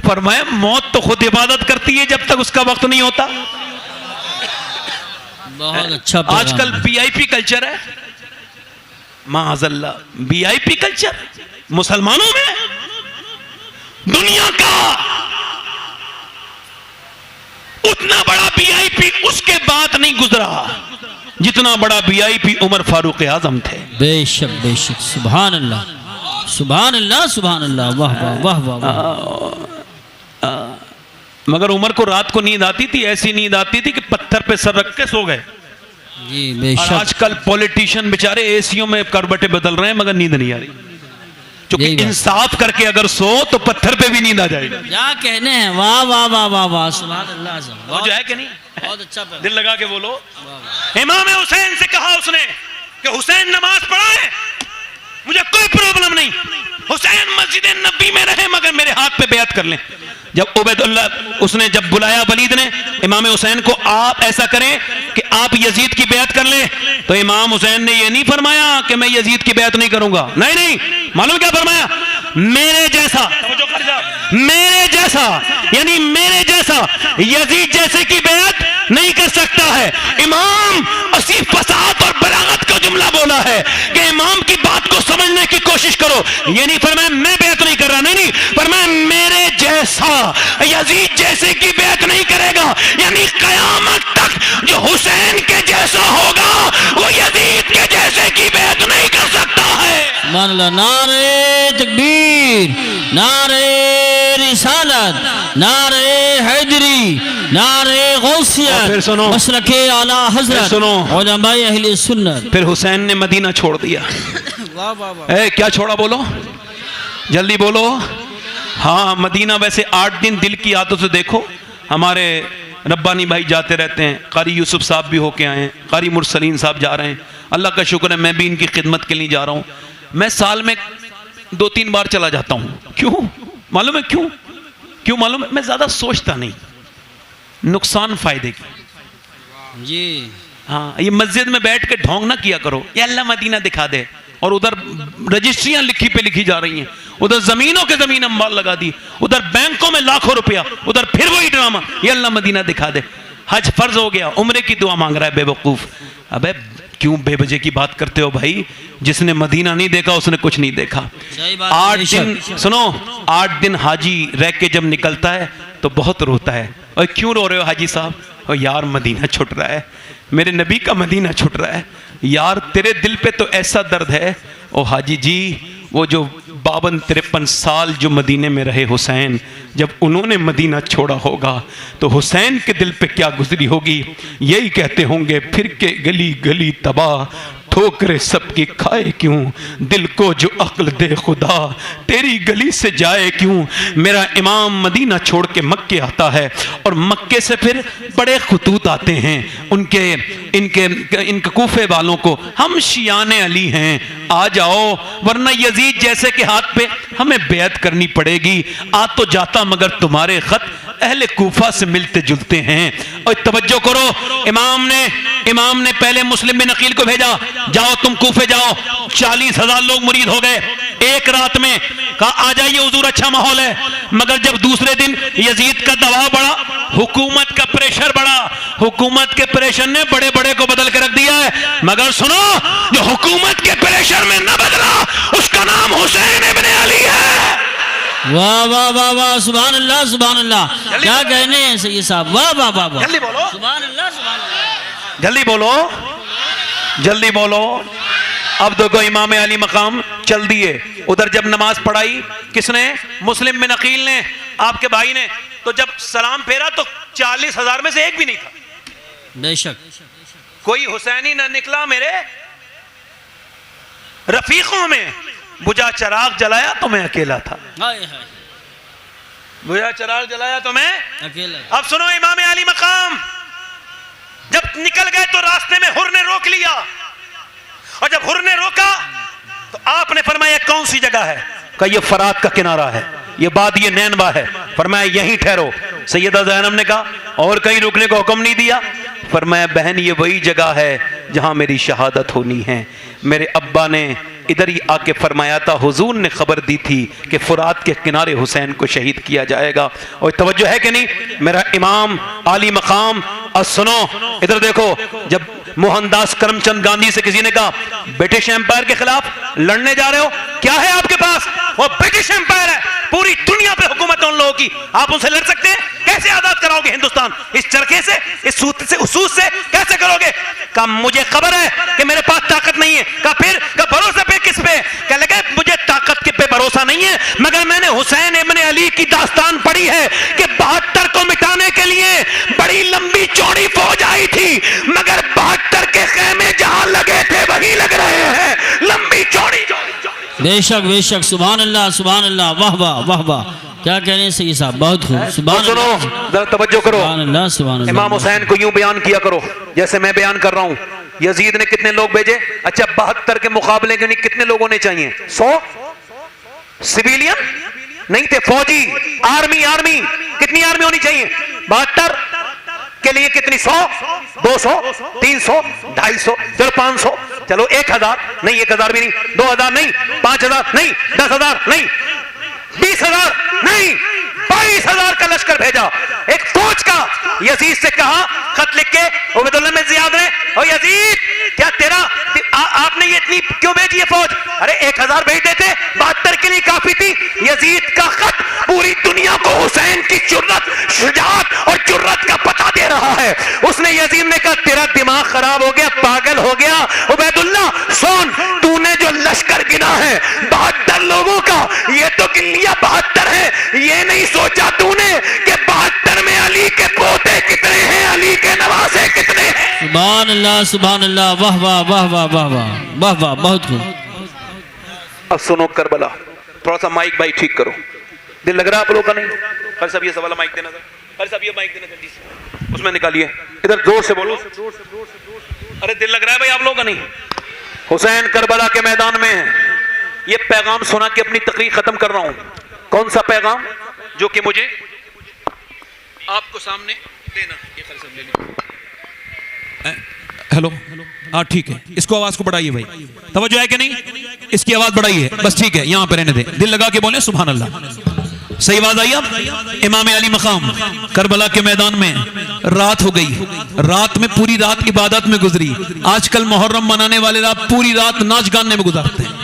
फरमाया मौत तो खुद हिफाजत करती है जब तक उसका वक्त नहीं होता। बहुत अच्छा। आजकल वीआईपी कल्चर है, माअज़ल्लाह, वीआईपी कल्चर मुसलमानों में। दुनिया का उतना बड़ा वीआईपी उसके बाद नहीं गुजरा जितना बड़ा वीआईपी उमर फारूक आजम थे। बेशक बेशक, सुभान अल्लाह सुभान अल्लाह सुभान अल्लाह, वाह वाह वाह वाह। मगर उमर को रात को नींद आती थी, ऐसी नींद आती थी कि पत्थर पे सर रख के सो गए। जी बेशक। और आजकल पॉलिटिशियन बेचारे एसीओ में करवटें बदल रहे हैं मगर नींद नहीं आ रही। क्योंकि इंसाफ करके अगर सो तो पत्थर पे भी नींद आ जाएगी। क्या कहने हैं, वाह वाह वाह वाह वाह, सुभान अल्लाह। वो जो है कि नहीं, बहुत अच्छा। दिल लगा के बोलो। इमाम हुसैन से कहा उसने कि हुसैन नमाज पढ़ाए, मुझे कोई प्रॉब्लम नहीं, हुसैन मस्जिद नबी में रहे मगर मेरे हाथ पे बेअत कर लें। जब उबैदुल्लाह उसने जब बुलाया वलीद ने इमाम हुसैन को, आप ऐसा करें कि आप यजीद की बेअत कर लें, तो इमाम हुसैन ने ये नहीं फरमाया कि मैं यजीद की बेअत नहीं करूंगा। नहीं नहीं, मालूम क्या फरमाया? मेरे जैसा यानी मेरे जैसा यजीद जैसे की बेअत नहीं कर सकता है। इमाम असी फसाद और बलागत का जुमला बोला है कि इमाम की बात को समझने की कोशिश करो। ये नहीं फरमाया मैं बेअत नहीं कर रहा, नहीं फरमाया मेरे जैसा यजीद जैसे की बेअत नहीं करेगा, यानी कयामत तक जो हुसैन के जैसा होगा वो यजीद के जैसे की बेअत नहीं कर सकता है। नारे तकबीर, नारे रिसालत, नारे हैदरी, नारे गौसियत, मसलके आला हजरत, उलमाए अहले सुन्नत। फिर हुसैन ने मदीना छोड़ दिया। वाह वाह वाह। ए क्या छोड़ा, बोलो जल्दी बोलो। हाँ मदीना वैसे 8 दिन दिल की आदत से देखो, हमारे रब्बानी भाई जाते रहते हैं, कारी यूसुफ साहब भी होके आए हैं, कारी मुरसलीन साहब जा रहे हैं, अल्लाह का शुक्र है मैं भी इनकी खिदमत के लिए जा रहा हूँ। मैं साल में 2-3 बार चला जाता हूँ। क्यों मालूम है? क्यों मालूम है? मैं ज़्यादा सोचता नहीं, नुकसान फ़ायदे की जी। हाँ ये मस्जिद में बैठ के ढोंग ना किया करो, ये अल्लाह मदीना दिखा दे, और उधर रजिस्ट्रियां लिखी पे लिखी जा रही हैं, उधर जमीनों के जमीन अंबार लगा दी, उधर बैंकों में लाखों रुपया, उधर फिर वही ड्रामा, ये अल्लाह मदीना दिखा दे। हज फर्ज हो गया, उम्रे की दुआ मांग रहा है बेवकूफ। अबे क्यों बेवजह की बात करते हो भाई? जिसने मदीना नहीं देखा उसने कुछ नहीं देखा। 8 दिन सुनो, 8 दिन हाजी रह के जब निकलता है तो बहुत रोता है। और क्यों रो रहे हो हाजी साहब? और यार मदीना छुट रहा है, मेरे नबी का मदीना छुट रहा है यार, तेरे दिल पे तो ऐसा दर्द है। ओ हाजी जी, वो जो 52-53 साल जो मदीने में रहे हुसैन, जब उन्होंने मदीना छोड़ा होगा तो हुसैन के दिल पे क्या गुजरी होगी। यही कहते होंगे फिर के गली गली तबाह, ठोकरे सबकी खाए क्यों, दिल को जो अक्ल दे खुदा, तेरी गली से जाए क्यों। मेरा इमाम मदीना छोड़ के मक्के आता है, और मक्के से फिर बड़े खतूत आते हैं इनके कूफे वालों को, हम शियाने अली हैं, आ जाओ, वरना यजीद जैसे के हाथ पे हमें बैत करनी पड़ेगी। आ तो जाता मगर तुम्हारे खत अहले कूफा से मिलते जुलते हैं। और तवज्जो करो, इमाम ने पहले मुस्लिम बिन अकील को भेजा, जाओ तुम कूफे जाओ। 40,000 लोग मुरीद हो गए एक रात में। कहा आ जाइए हुजूर, अच्छा माहौल है। मगर जब दूसरे दिन यजीद का दबाव बढ़ा, हुकूमत का प्रेशर बढ़ा, हुकूमत के प्रेशर ने बड़े बड़े को बदल के रख दिया है। मगर सुनो, जो हुकूमत के प्रेशर में न बदला उसका नाम हुसैन इब्ने अली है। वाह वाह वाह वाह, सुभान अल्लाह सुभान अल्लाह। क्या कहने हैं सैयद साहब, वाह वाह वाह वाह, जल्दी बोलो, सुभान अल्लाह सुभान अल्लाह, जल्दी बोलो, जल्दी बोलो। अब देखो इमाम अली मकाम चल दिए। उधर जब नमाज पढ़ाई किसने? मुस्लिम बिन अकील ने, आपके भाई ने। तो जब सलाम फेरा तो 40,000 में से एक भी नहीं था। बेशक कोई हुसैनी ना निकला मेरे रफीकों में। बुझा चिराग जलाया तो मैं अकेला था, हाय हाय, बुझा चिराग जलाया तो मैं अकेला। अब सुनो, इमाम अली मकाम जब निकल गए तो रास्ते में हुर ने रोक लिया, और जब हुर ने रोका तो आपने फरमाया कौन सी जगह है? कहा ये फरात का किनारा है, ये वादी नैनवा है। फरमाया यहीं ठहरो। सैयदा ज़ैनब ने कहा और कहीं रुकने को हुक्म नहीं दिया? फरमाया बहन ये वही जगह है जहां मेरी शहादत होनी है। मेरे अब्बा ने इधर ही आके फरमाया था, हुजूर ने खबर दी थी कि फुरात के किनारे हुसैन को शहीद किया जाएगा। और तवज्जो है कि नहीं मेरा इमाम आली मकाम? और सुनो इधर देखो, जब मोहनदास करमचंद गांधी से किसी ने कहा ब्रिटिश एम्पायर के खिलाफ लड़ने जा रहे हो, क्या है आपके पास? वो ब्रिटिश एम्पायर है, पूरी दुनिया पे हुकूमत है उन लोगों की, आप उनसे लड़ सकते हैं? कैसे आजाद कराओगे हिंदुस्तान? इस चरखे से, इस सूत से, उस सूत से कैसे करोगे? कहा मुझे खबर है कि मेरे पास ताकत नहीं है। कहा फिर? कहा भरोसा पे किस पे? कह लगे मुझे ताकत के पे भरोसा नहीं है, मगर मैंने हुसैन इब्ने अली की दास्तान पढ़ी है कि 72 को मिटाने के लिए बड़ी लंबी चौड़ी फौज आई थी, मगर 72 के खेमे जहां लगे थे वही लग रहे हैं, लंबी चौड़ी। बेशक बेशक, सुभान अल्लाह सुभान अल्लाह, वाह वाह वाह वाह। क्या कहने हैं सैयद साहब, बहुत खूब, सुभान सुनो अल्लाह, जरा तवज्जो करो। सुभान अल्लाह सुभान अल्लाह। इमाम हुसैन को यूं बयान किया करो जैसे मैं बयान कर रहा हूं। यजीद ने कितने लोग भेजे? अच्छा 72 के मुकाबले के नहीं कितने लोग होने चाहिए? 100 सिविलियन नहीं थे, फौजी, आर्मी कितनी आर्मी होनी चाहिए? 72 के लिए कितनी? 100, 200, 300, 250, चलो 500, चलो 1000 नहीं, 1000 भी नहीं, 2000 नहीं, 5000 नहीं, 10,000 नहीं, 20,000 नहीं, 22,000 का लश्कर भेजा एक फौज का। यजीद से कहा, खत लिख के उबैदुल्लाह में जियाद ने, और यजीद क्या तेरा आपने ये इतनी क्यों भेजी है फौज? अरे 1000 भेज देते, 72 के लिए काफी थी। यजीद का खत पूरी दुनिया को हुसैन की जुर्रत, शुजाअत और जुर्रत का पता दे रहा है। उसने यजीद ने कहा तेरा दिमाग खराब हो गया, पागल हो गया उबैदुल्लाह, सुन तूने जो लश्कर गिना है 72 लोगों का, ये तो गिन लिया 72 है, ये नहीं सोचा तूने कि 72 में अली के पोते कितने हैं, अली के नवासे कितने हैं। सुभान अल्लाह सुभान अल्लाह, वाह वाह वाह वाह वाह वाह वाह वाह, बहुत खूब। अब सुनो करबला, थोड़ा सा माइक भाई ठीक करो, दिल लग रहा है आप लोगों का नहीं? हर सब ये सवाल माइक देना था, हर सब ये माइक देना जल्दी से, उसमें निकालिए, इधर जोर से बोलो। अरे दिल लग रहा है भाई आप लोगों का नहीं? हुसैन करबला के मैदान में है। ये पैगाम सुना के अपनी तकरीर खत्म कर रहा हूं। कौन सा पैगाम? जो कि मुझे आपको सामने देना। ये खाली सब ले लीजिए। हेलो, हाँ ठीक है, इसको आवाज को बढ़ाइए भाई, तवज्जो है कि नहीं? इसकी आवाज बढ़ाइए बस, ठीक है, यहां पे रहने दे, दिल लगा के बोले सुभान अल्लाह। सही आवाज आई अब? इमाम अली मकाम करबला के मैदान में रात हो गई, रात में पूरी रात इबादत में गुजरी। आजकल मुहर्रम मनाने वाले रात पूरी रात नाच गाने में गुजारते हैं।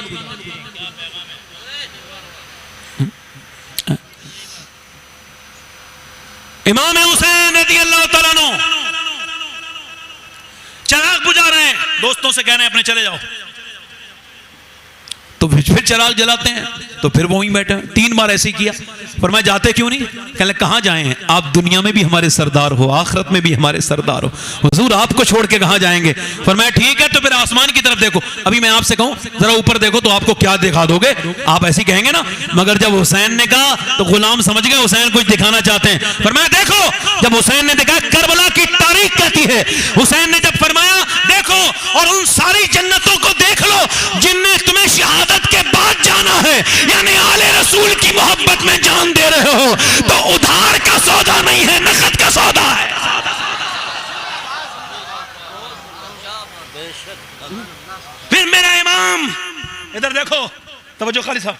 इमाम हुसैन रज़ियल्लाहु तआला अन्हु चिराग बुझा रहे हैं, दोस्तों से कह रहे हैं अपने चले जाओ, तो फिर चिराग जलाते हैं, तो फिर वहीं बैठे। 3 बार ऐसे ही किया, पर मैं जाते क्यों नहीं? कहले कहां जाए हैं आप? दुनिया में भी हमारे सरदार हो, आखिरत में भी हमारे सरदार हो, हुजूर आपको छोड़ के कहां जाएंगे? पर मैं ठीक है, तो फिर आसमान की तरफ देखो। अभी मैं आपसे कहूं जरा ऊपर देखो तो आपको क्या दिखा दोगे? आप ऐसे कहेंगे ना। मगर जब हुसैन ने कहा तो गुलाम समझ गए हुसैन कुछ दिखाना चाहते हैं। पर मैं देखो, जब हुसैन ने देखा, करबला की तारीख कहती है, हुसैन ने जब फरमाया देखो और उन सारी जन्नतों को देख लो जिनमें तुम्हें शहादत के बाद जाना है, यानी आले रसूल की मोहब्बत में जान दे रहे हो, तो उधार का सौदा नहीं है, नकद का सौदा है। फिर मेरा इमाम, इधर देखो, तवज्जो खाली साहब,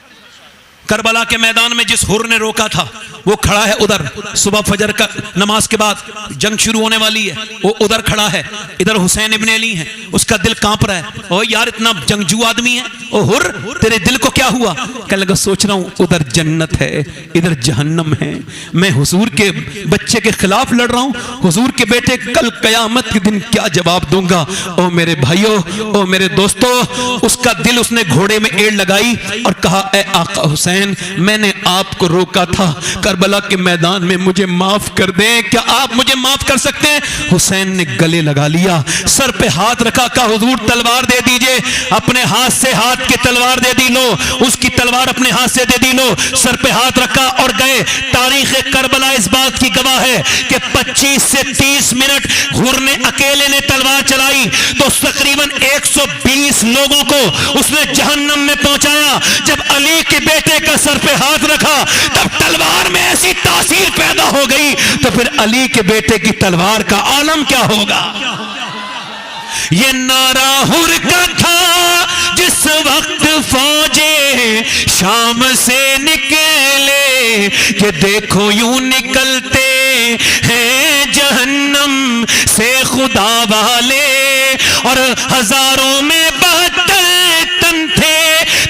करबला के मैदान में जिस हुर ने रोका था वो खड़ा है उधर। सुबह फजर का नमाज के बाद जंग शुरू होने वाली है, वो उधर खड़ा है। इधर हुसैन इब्न अली है, उसका दिल कांप रहा है। ओ यार इतना जंगजू आदमी है, ओ हुर तेरे दिल को क्या हुआ? कहने लगा सोच रहा हूं उधर जन्नत है, इधर जहन्नम है, मैं हुजूर के बच्चे के खिलाफ लड़ रहा हूं, हुजूर के बेटे कल कयामत के दिन क्या जवाब दूंगा? ओ मेरे भाइयों, ओ मेरे दोस्तों, उसका दिल उसने घोड़े में एड़ लगाई और कहा ए आका हुसैन, मैंने आपको रोका था, करबला के मैदान में मुझे माफ कर दें, क्या आप मुझे माफ कर सकते हैं? हुसैन ने गले लगा लिया, सर पे हाथ रखा, कहा हुजूर तलवार दे दीजिए। अपने हाथ से हाथ की तलवार दे दी, लो उसकी तलवार अपने हाथ से दे दी, लो सर पे हाथ रखा और गए। तारीख करबला इस बात की गवाह है कि 25 से 30 मिनट हुर ने अकेले ने तलवार चलाई तो तकरीबन 120 लोगों को उसने जहन्नम में पहुंचाया। जब अली के बेटे का सर पे हाथ रखा तब तलवार में ऐसी तासीर पैदा हो गई, तो फिर अली के बेटे की तलवार का आलम क्या होगा? ये नारा हुर का था जिस वक्त फौजे शाम से निकले, कि देखो यूं निकलते हैं जहन्नम से खुदा वाले, और हजारों में 72 तन थे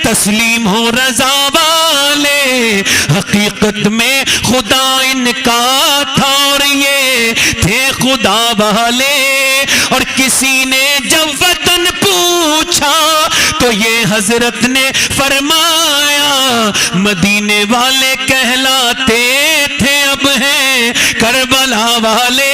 तस्लीम हो रजा वाले, हकीकत में खुदा इनका था और ये थे खुदा वाले। और किसी ने जब वतन पूछा तो ये हजरत ने फरमाया, मदीने वाले कहलाते थे अब हैं करबला वाले।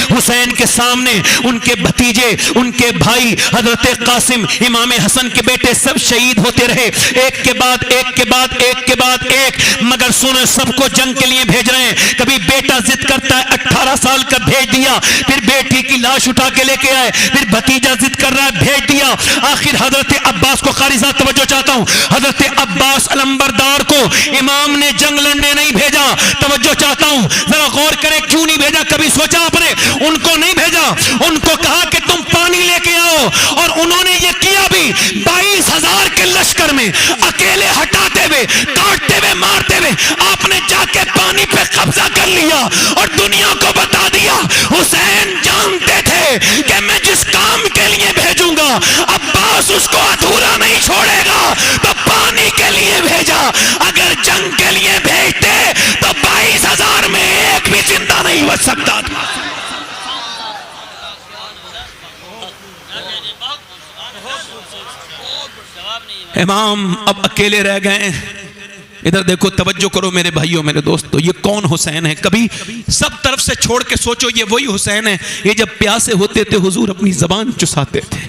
हुसैन के सामने उनके भतीजे, उनके भाई हजरत कासिम इमाम हसन के बेटे सब शहीद होते रहे, एक के बाद एक के बाद एक के बाद एक। मगर सुनो, सबको जंग के लिए भेज रहे हैं। कभी बेटा जिद करता है 18 साल का, भेज दिया, फिर बेटी की लाश उठा के लेके आए, फिर भतीजा जिद कर रहा है, भेज दिया। आखिर हजरत अब्बास को, कारी साहब तवज्जो चाहता हूं, हजरत अब्बास अलंबरदार को इमाम ने जंग लड़ने नहीं भेजा। तवज्जो चाहता हूं, जरा गौर करें, क्यों नहीं भेजा? कभी सोचा आपने? उनको नहीं भेजा, उनको कहा कि तुम पानी लेके आओ, और उन्होंने ये किया भी। 22,000 के लश्कर में अकेले हटाते हुए, काटते हुए, मारते हुए आपने जाके पानी पे कब्जा कर लिया और दुनिया को बता दिया। हुसैन जानते थे कि मैं जिस काम के लिए भेजूंगा अब्बास उसको अधूरा नहीं छोड़ेगा, तो पानी के लिए भेजा। अगर जंग के लिए भेजते तो 22,000 में एक भी जिंदा नहीं बच सकता था। इमाम अब अकेले रह गए। इधर देखो, तवज्जो करो मेरे भाइयों, मेरे दोस्तों, ये कौन हुसैन है? कभी सब तरफ से छोड़ के सोचो, ये वही हुसैन है, ये जब प्यासे होते थे हुजूर अपनी जबान चुसाते थे।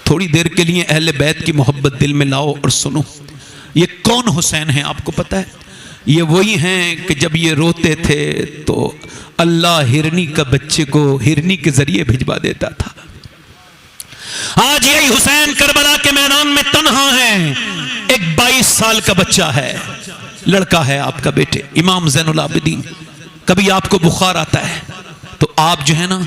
थोड़ी देर के लिए अहले बैत की मोहब्बत दिल में लाओ और सुनो। ये कौन हुसैन है आपको पता है? ये वही हैं कि जब ये रोते थे तो अल्लाह हिरनी का बच्चे को हिरनी के जरिए भिजवा देता था। आज यही हुसैन करबला के मैदान में तन्हा है। एक 22 साल का बच्चा है, लड़का है आपका बेटे इमाम ज़ैनुल आबिदीन। कभी आपको बुखार आता है तो आप जो है ना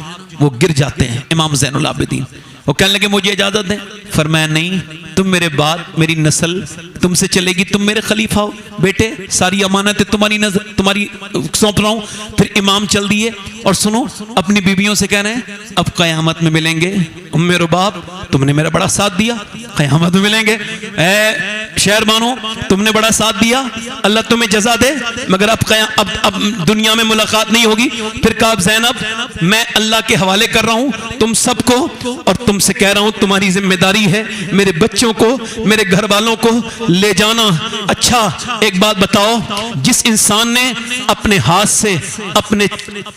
वो गिर जाते हैं। इमाम ज़ैनुल आबिदीन वो कहने लगे मुझे इजाजत दें। फरमाया नहीं, तुम मेरे बाद मेरी नस्ल तुमसे चलेगी, तुम मेरे खलीफा हो बेटे, सारी अमानत तुम्हारी नजर तुम्हारी सौंप रहा हूं। फिर इमाम चल दिए और सुनो अपनी बीवियों से कह रहे हैं अब क़यामत में मिलेंगे। उम्मे रुबाब तुमने मेरा बड़ा साथ दिया, क़यामत में मिलेंगे। ए शहर मानो तुमने बड़ा साथ दिया, अल्लाह तुम्हें जजा दे, मगर अब दुनिया में मुलाकात नहीं होगी। फिर कहा ज़ैनब मैं अल्लाह के हवाले कर रहा हूं तुम सबको, और तुमसे कह रहा हूं तुम्हारी जिम्मेदारी है मेरे बच्चों को मेरे घर वालों को ले जाना। अच्छा एक बात बताओ, जिस इंसान ने अपने हाथ से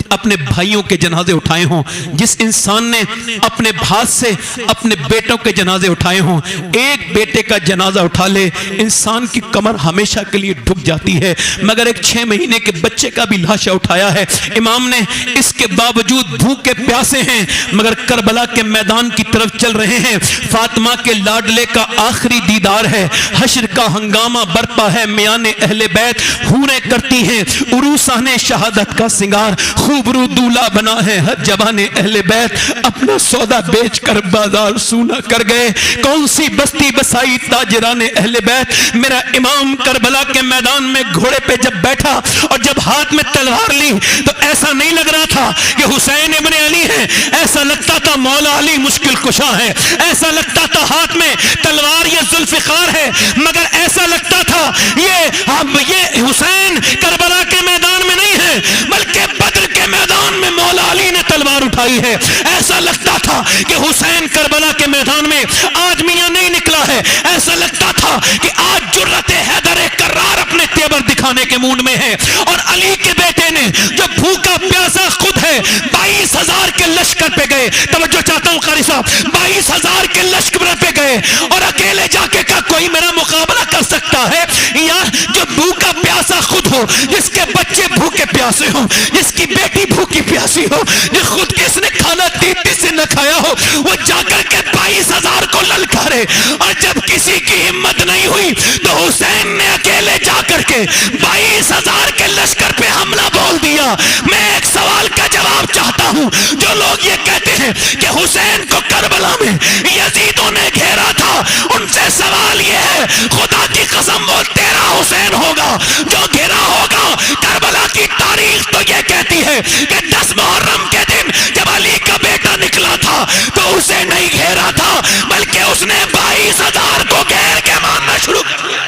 अपने भाइयों के जनाजे उठाए हों, जिस इंसान ने अपने हाथ से अपने बेटों के जनाजे उठाए हों, एक बेटे का जनाजा उठा ले इंसान की कमर हमेशा के लिए ढुक जाती है। मगर एक 6 महीने के बच्चे का भी लाशा उठाया है इमाम ने। इसके बावजूद भूखे प्यासे हैं मगर करबला के मैदान की तरफ चल रहे हैं। फातिमा के लाडले का आखिरी दीदार है, हश्र का हंगामा बरपा है, मियाने अहले बैत हूरें करती हैं, उरूसा ने शहादत का सिंगार, खूबरू दूल्हा बना है हर जवाने अहले बैत, अपना सौदा बेच कर बाजार सूना कर गए, कौन सी बस्ती बसाई ताजराने अहले बैत। मेरा इमाम करबला के मैदान में घोड़े पे जब बैठा और जब हाथ में तलवार ली तो ऐसा नहीं लग रहा था कि हुसैन इब्ने अली है, ऐसा लगता था मौला अली मुश्किल कुशा है, ऐसा लगता था हाथ में तलवार ये जुल्फिकार है, मगर ऐसा लगता था ये हुसैन करबला के मैदान में नहीं है बल्कि बद्र के मैदान में मौला अली ने तलवार उठाई है। ऐसा लगता था कि हुसैन करबला के मैदान में आज मियां नहीं निकला है, ऐसा लगता था कि आज जुर्रत हैदर कर्रार अपने तेवर दिखाने के मूड में है। और अली के बेटे ने जो भूखा प्यासा खुद है 22,000 के लश्कर पे गए, तवज्जो चाहता हूं कारी साहब, 22,000 के लश्कर पे गए और अकेले जाके का कोई मेरा मुकाबला कर सकता है? या जो भूखा प्यासा खुद हो, जिसके बच्चे भूखे प्यासे हो, जिसकी बेटी भूखी प्यासी हो, जो खुद किसने खाना तीती से न खाया हो, वो जाकर के 22,000 को ललकारे। और जब किसी की हिम्मत नहीं हुई तो हुसैन ने अकेले जाकर के 22,000 के लश्कर पे हमला बोल दिया। मैं एक सवाल का जवाब चाहता हूं, जो लोग ये कहते हैं कि हुसैन को करबला में यजीदों ने घेरा था, उनसे सवाल ये है खुदा की कसम वो तेरा हुसैन होगा जो घेरा होगा। करबला की तारीख तो ये कहती है कि 10 मुहर्रम के दिन जब अली का बेटा निकला था तो उसे नहीं घेरा था बल्कि उसने 22,000 को घेर के मारना शुरू कर दिया।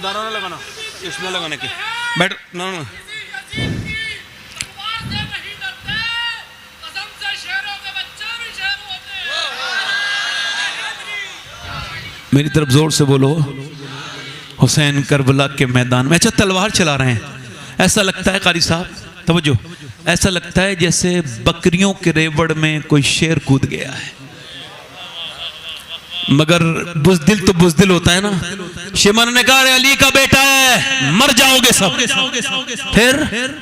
दाना ना लगाना, इसमें लगाने की बैठ ना ना। मेरी तरफ जोर से बोलो, हुसैन करबला के मैदान में। अच्छा तलवार चला रहे हैं, ऐसा लगता है कारी साहब तवज्जो, ऐसा लगता है जैसे बकरियों के रेवड़ में कोई शेर कूद गया है। मगर बुज़दिल तो बुज़दिल होता है ना। शिमन ने कहा अली का बेटा है, मर जाओगे सब। फिर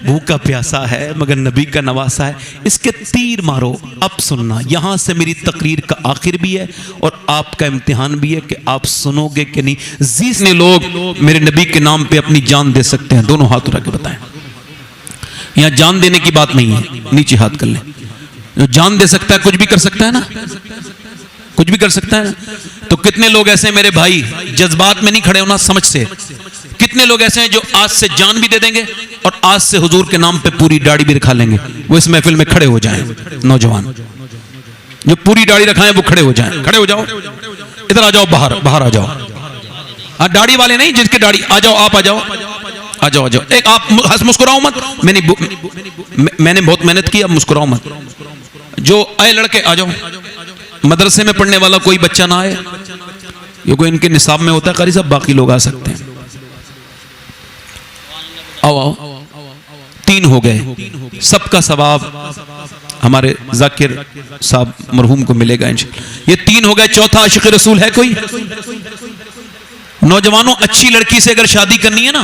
भूखा प्यासा है मगर नबी का नवासा है, इसके तीर मारो। अब सुनना, यहां से मेरी तकरीर का आखिर भी है और आपका इम्तिहान भी है कि आप सुनोगे कि नहीं। जितने लोग मेरे नबी के नाम पे अपनी जान दे सकते हैं दोनों हाथ उठा के बताएं। यहां जान देने की बात नहीं है, नीचे हाथ कर लें। जो जान दे सकता है कुछ भी कर सकता है ना, कुछ भी कर सकता है। तो कितने लोग ऐसे हैं मेरे भाई, जज्बात में नहीं खड़े होना, समझ से। कितने लोग ऐसे हैं जो आज से जान भी दे देंगे और आज से हुजूर के नाम पे पूरी दाढ़ी भी रखा लेंगे। वो इस महफिल में खड़े हो जाएं। नौजवान जो पूरी दाढ़ी रखाएं वो खड़े हो जाएं। खड़े हो जाओ, इधर आ जाओ, बाहर आ जाओ। हाँ दाढ़ी वाले नहीं, जिसके दाढ़ी, आ जाओ, आप आ जाओ। आ जाओ आ जाओ। एक आप हंस मुस्कुराओ मत, मैंने बहुत मेहनत की, अब मुस्कुराओ मत। जो आए लड़के आ जाओ। मदरसे में पढ़ने वाला कोई बच्चा ना आए, ये कोई इनके निसाब में होता है कारी साहब, बाकी लोग आ सकते हैं। आओ आओ, 3 हो गए। सबका सवाब हमारे जाकिर साहब मरहूम को मिलेगा इंशाअल्लाह। ये 3 हो गए। चौथा आशिक रसूल है कोई? नौजवानों, अच्छी लड़की से अगर शादी करनी है ना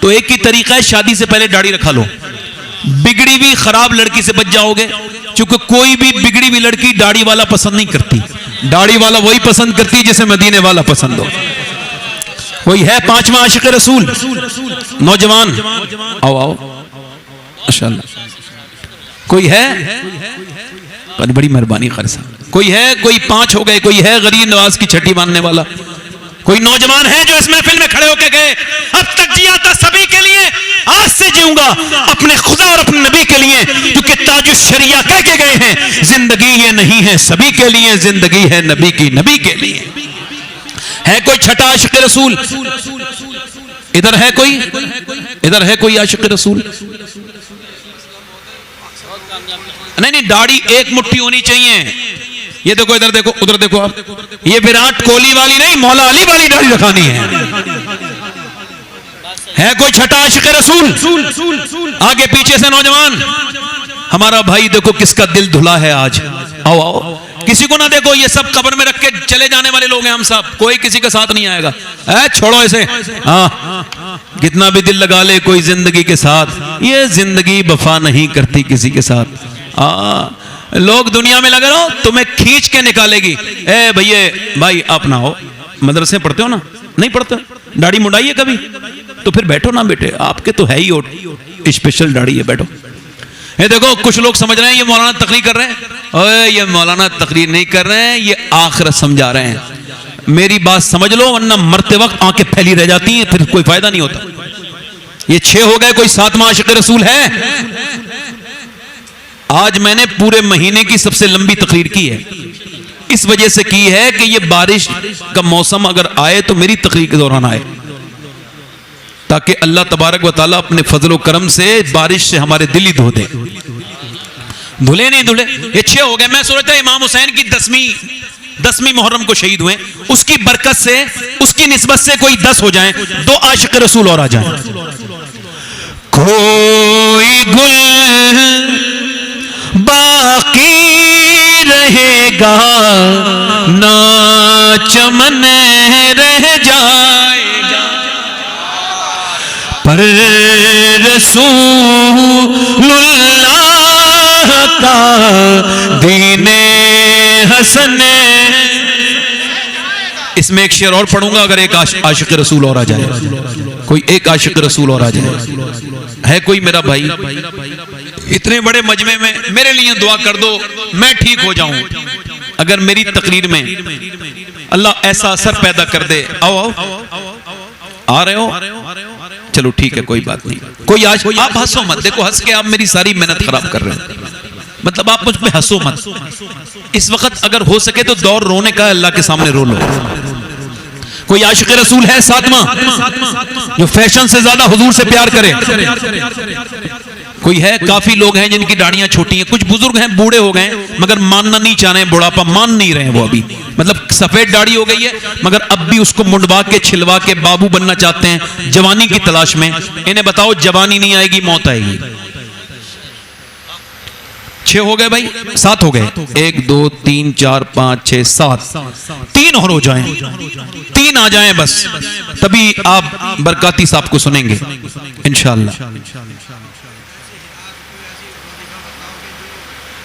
तो एक ही तरीका है, शादी से पहले दाढ़ी रखा लो। बिगड़ी हुई खराब लड़की से बच जाओगे, क्योंकि कोई भी बिगड़ी हुई लड़की दाढ़ी वाला पसंद नहीं करती। दाढ़ी वाला वही पसंद करती है जिसे मदीने वाला पसंद हो। वही है 5वां आशिक रसूल। नौजवान आओ आओ माशाअल्लाह। कोई है? बड़ी मेहरबानी कारी साहब। कोई है? कोई 5 हो गए। कोई है गरीब नवाज की छठी मानने वाला? कोई नौजवान है जो इस महफिल में खड़े होकर गए अब तक जिया था सभी के लिए, आज से जीऊंगा अपने खुदा और अपने नबी के लिए, क्योंकि ताजुश शरिया कह के गए हैं जिंदगी ये नहीं है सभी के लिए, जिंदगी है नबी की नबी के लिए। है कोई छठा आशिक रसूल? इधर है कोई? इधर है कोई आशिक रसूल? नहीं नहीं, दाढ़ी एक मुट्ठी होनी चाहिए। ये देखो, इधर देखो, उधर देखो आप। ये विराट कोहली वाली नहीं, मौला अली वाली दाढ़ी रखानी है कोई छठा आशिक रसूल? आगे पीछे से नौजवान, हमारा भाई देखो किसका दिल धुला है आज। आओ आओ, किसी को ना देखो, ये सब कब्र में रख के चले जाने वाले लोग हैं हम सब, कोई किसी के साथ नहीं आएगा। छोड़ो इसे। हाँ, कितना भी दिल लगा ले कोई जिंदगी के साथ, ये जिंदगी वफा नहीं करती किसी के साथ। लोग दुनिया में लगे रहो, तुम्हें खींच के निकालेगी। ए भैया, भाई आप ना हो, मदरसे पढ़ते हो ना? नहीं पढ़ते? दाढ़ी मुंडाइए कभी तो फिर बैठो ना बेटे, आपके तो है ही स्पेशल दाढ़ी है, बैठो। ये देखो कुछ लोग समझ रहे हैं ये मौलाना तकरीर कर रहे हैं। ओए, ये मौलाना तकरीर नहीं कर रहे हैं, ये आखिरत समझा रहे हैं। मेरी बात समझ लो, वरना मरते वक्त आंखें फैली रह जाती हैं, फिर कोई फायदा नहीं होता। ये 6 हो गए। कोई 7वां आशिक रसूल है? आज मैंने पूरे महीने की सबसे लंबी तकरीर की है, इस वजह से की है कि ये बारिश का मौसम अगर आए तो मेरी तकरीर के दौरान आए, ताकि अल्लाह तबारक व तआला अपने फजलो करम से बारिश से हमारे दिल ही धो दे। धुले नहीं धुले। ये 6 हो गए। मैं सोचता इमाम हुसैन की 10वीं मुहर्रम को शहीद हुए, उसकी बरकत से, उसकी निस्बत से कोई 10 हो जाएं, 2 आशिक रसूल और आ जाएं। कोई गुल बाकी रहेगा ना चमन रह जाएगा, पर रसूलुल्लाह का दीने हसन। इसमें एक शेर और पढ़ूंगा, अगर एक आशिक रसूल और आ जाए, कोई एक आशिक रसूल और आ जाए। है कोई मेरा भाई? इतने बड़े मजमे में मेरे लिए दुआ कर दो, मैं ठीक हो जाऊं। अगर मेरी तकरीर में अल्लाह ऐसा असर पैदा कर दे। आओ आओ, आ रहे हो? चलो ठीक है, कोई बात नहीं। कोई आज आप हंसो मत, देखो हंस के आप मेरी सारी मेहनत खराब कर रहे हैं। मतलब आप मुझ पे हंसो मत। इस वक्त अगर हो सके तो दौर रोने का, अल्लाह के सामने रो लो। कोई आशिक रसूल है 7वां, जो फैशन से ज्यादा हुजूर से प्यार करे? कोई है? काफी लोग हैं जिनकी दाढ़ियां छोटी हैं, कुछ बुजुर्ग हैं, बूढ़े हो गए मगर मानना नहीं चाह रहे हैं, बुढ़ापा मान नहीं रहे हैं वो अभी। मतलब सफेद दाढ़ी हो गई है मगर अब भी उसको मुंडवा के छिलवा के बाबू बनना चाहते हैं, जवानी की तलाश में। इन्हें बताओ जवानी नहीं आएगी, मौत आएगी। 6 हो गए भाई, 7 हो गए। 1 2 3 4 5 6 7, 3 और हो जाएं, 3 आ जाएं बस, तभी आप बरकाती साहब को सुनेंगे इंशाअल्लाह।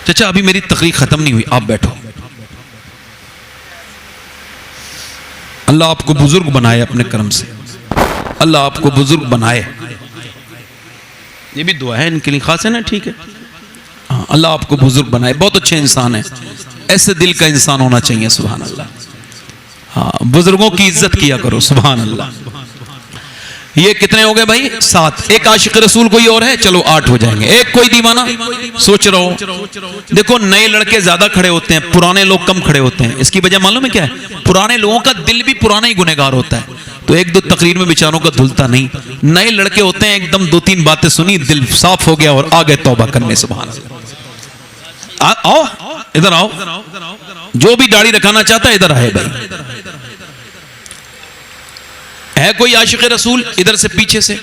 चाचा अभी मेरी तकरीर खत्म नहीं हुई, आप बैठो। अल्लाह आपको बुजुर्ग बनाए अपने करम से, अल्लाह आपको बुजुर्ग बनाए। ये भी दुआ है इनके लिए खास है ना? ठीक है, हाँ, अल्लाह आपको बुजुर्ग बनाए। बहुत अच्छे इंसान है, ऐसे दिल का इंसान होना चाहिए। सुभान अल्लाह। हाँ, बुजुर्गों की इज्जत किया करो। सुभान अल्लाह। ये कितने हो गए भाई? 7। एक आशिक रसूल कोई और है? चलो 8 हो जाएंगे। एक कोई दीवाना? सोच रहा हूं। देखो नए लड़के ज्यादा खड़े होते हैं, पुराने लोग कम खड़े होते हैं। इसकी वजह मालूम है क्या है? पुराने लोगों का दिल भी पुराना ही गुनहगार होता है। तो एक दो तकरीर में बेचारों का धुलता नहीं। नए लड़के होते हैं, एकदम दो तीन बातें सुनी, दिल साफ हो गया और आ गए तौबा करने। सुभान अल्लाह। आओ इधर आओ, जो भी दाढ़ी रखाना चाहता है इधर आए भाई। है कोई आशिक रसूल? इधर से पीछे से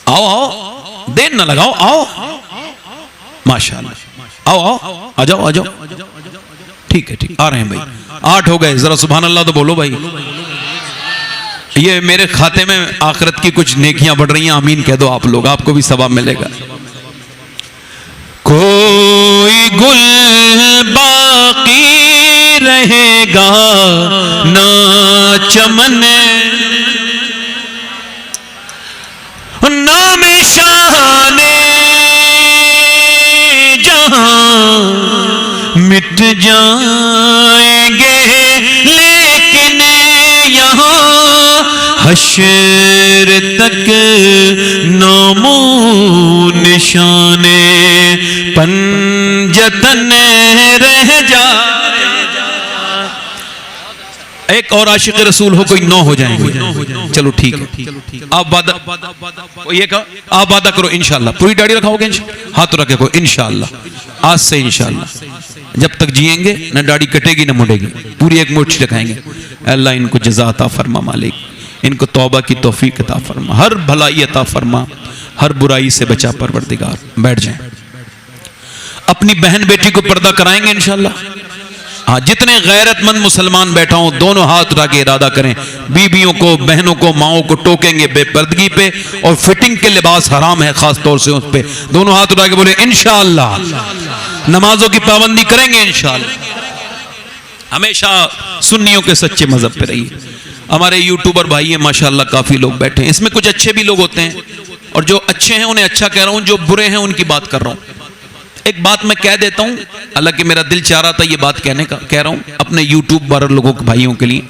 आओ, आओ, देर ना लगाओ, आओ माशाअल्लाह, आओ आओ, आ जाओ आ जाओ। ठीक है, ठीक, आ रहे हैं भाई। 8 हो गए, जरा सुभान अल्लाह तो बोलो भाई। ये मेरे खाते में आखिरत की कुछ नेकियां बढ़ रही हैं, आमीन कह दो आप लोग, आपको भी सवाब मिलेगा। कोई गुल बाकी रहेगा ना चमन, नाम शाने जहां मिट जाएंगे, लेकिन यहाँ हश्र तक नामो निशाने पंजतन रह जाए। एक और आशिक रसूल हो कोई 9 हो जाएंगे। चलो ठीक है, आप वादा, ये कहो आप वादा करो इंशाअल्लाह पूरी दाढ़ी रखाओगे? हाथ रखे को इंशाअल्लाह, आज से इंशाअल्लाह जब तक जिएंगे ना दाढ़ी कटेगी ना मुड़ेगी, पूरी एक मुट्ठी रखाएंगे। अल्लाह इनको जज़ा अता फरमा मालिक, इनको तौबा की तौफीक अता फरमा, हर भलाई अता फरमा, हर बुराई से बचा परवरदिगार। बैठ जाएं, अपनी बहन बेटी को पर्दा कराएंगे इंशाअल्लाह। हाँ, जितने गैरतमंद मुसलमान बैठा हो दोनों हाथ उठा के इरादा करें, बीबियों को, बहनों को, माओं को टोकेंगे बेपर्दगी पे, और फिटिंग के लिबास हराम है खास तौर से उस पे। दोनों हाथ उठा के बोले इंशाअल्लाह। नमाजों की पाबंदी करेंगे इंशाअल्लाह। हमेशा सुन्नियों के सच्चे मजहब पे रहिए। हमारे यूट्यूबर भाई हैं माशाअल्लाह, काफी लोग बैठे हैं, इसमें कुछ अच्छे भी लोग होते हैं, और जो अच्छे हैं उन्हें अच्छा कह रहा हूं, जो बुरे हैं उनकी बात कर रहा हूं। एक बात मैं कह देता हूं, हालांकि मेरा दिल चाह रहा था ये बात कहने का, कह रहा हूं अपने यूट्यूब पर लोगों के भाइयों के लिए।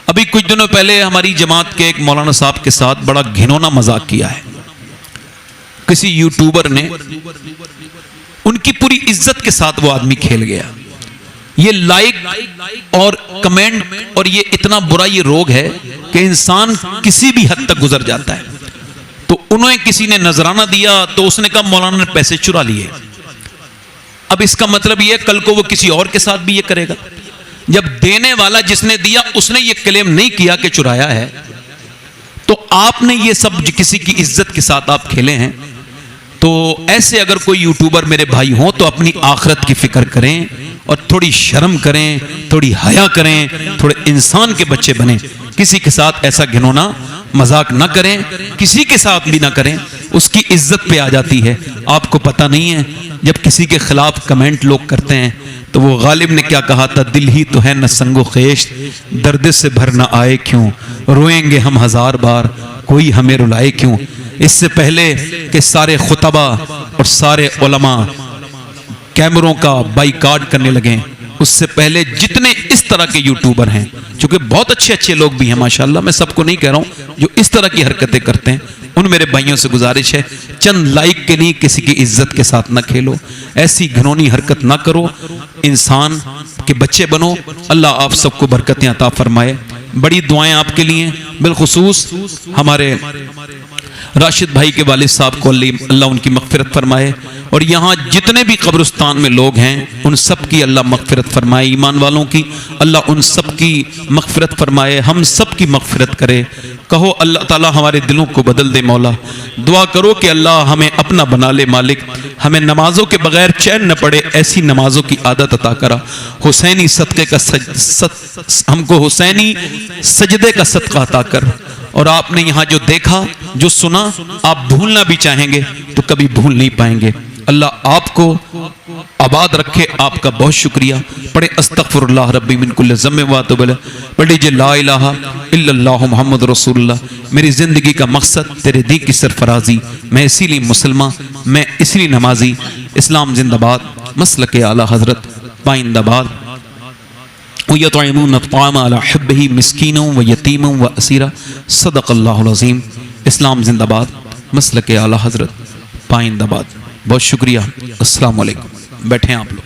अभी कुछ दिनों पहले हमारी जमात के एक मौलाना साहब के साथ बड़ा घिनौना मजाक किया है किसी यूट्यूबर ने। उनकी पूरी इज्जत के साथ वो आदमी खेल गया। ये लाइक और कमेंट और ये इतना बुरा ये रोग है कि इंसान किसी भी हद तक गुजर जाता है। तो उन्हें किसी ने नजराना दिया तो उसने कहा मौलाना ने पैसे चुरा लिए। अब इसका मतलब ये कल को वो किसी और के साथ भी ये करेगा। जब देने वाला जिसने दिया उसने ये क्लेम नहीं किया कि चुराया है, तो आपने ये सब किसी की इज्जत के साथ आप खेले हैं। तो ऐसे अगर कोई यूट्यूबर मेरे भाई हो तो अपनी आखिरत की फिक्र करें और थोड़ी शर्म करें, थोड़ी हया करें, थोड़े इंसान के बच्चे बने। किसी के साथ ऐसा घिनौना मजाक ना करें, किसी के साथ भी ना करें, उसकी इज्जत पे आ जाती है। आपको पता नहीं है जब किसी के खिलाफ कमेंट लोग करते हैं तो वो गालिब ने क्या कहा था, दिल ही तो है न संगो खेश, दर्द से भर न आए क्यों, रोएंगे हम 1000 बार, कोई हमें रुलाए क्यों। इससे पहले कि सारे खुतबा और सारे उलमा कैमरों का बाइकाट करने लगे, उससे पहले जितने इस तरह के यूट्यूबर हैं, क्योंकि बहुत अच्छे अच्छे लोग भी हैं माशाल्लाह, मैं सबको नहीं कह रहा हूं, जो इस तरह की हरकतें करते हैं, उन मेरे भाइयों से गुजारिश है चंद लाइक के लिए किसी की इज्जत के साथ ना खेलो, ऐसी घिनौनी हरकत ना करो, इंसान के बच्चे बनो। अल्लाह आप सबको बरकतें अता फरमाए। बड़ी दुआएं आपके लिए, बिलखुसूस हमारे राशिद भाई के वालिद साहब को अल्लाह उनकी मगफिरत फरमाए, और यहाँ जितने भी कब्रिस्तान में लोग हैं उन सब की अल्लाह मगफिरत फरमाए। ईमान वालों की अल्लाह उन सब की मगफिरत फरमाए, हम सब की मगफिरत करे। कहो अल्लाह ताला हमारे दिलों को बदल दे मौला। दुआ करो कि अल्लाह हमें अपना बना ले मालिक, हमें नमाजों के बगैर चैन न पड़े ऐसी नमाजों की आदत अता करा। हुसैनी सदक़े का हमको हुसैनी सजदे का सदका अता कर। और आपने यहाँ जो देखा जो सुना, आप भूलना भी चाहेंगे तो कभी भूल नहीं पाएंगे। अल्लाह आपको आबाद रखे, आपका बहुत शुक्रिया। पढ़े अस्तगफिरुल्लाह रब्बी मिन कुल्लि ज़म्बिन व अतूबु इलैह, पढ़े जे ला इलाहा इल्लल्लाहु मुहम्मद रसूलुल्लाह। मेरी जिंदगी का मकसद तेरे दी की सरफराजी, मैं इसीलिए मुसलमान, मैं इसलिए नमाजी। इस्लाम जिंदाबाद, मसलके आला हजरत पाइंदाबाद। सदक़ल्लाहुल अज़ीम। इस्लाम जिंदाबाद, मसलके आला हजरत पाइंदाबाद। बहुत शुक्रिया। अस्सलाम वालेकुम। बैठे हैं आप लोग।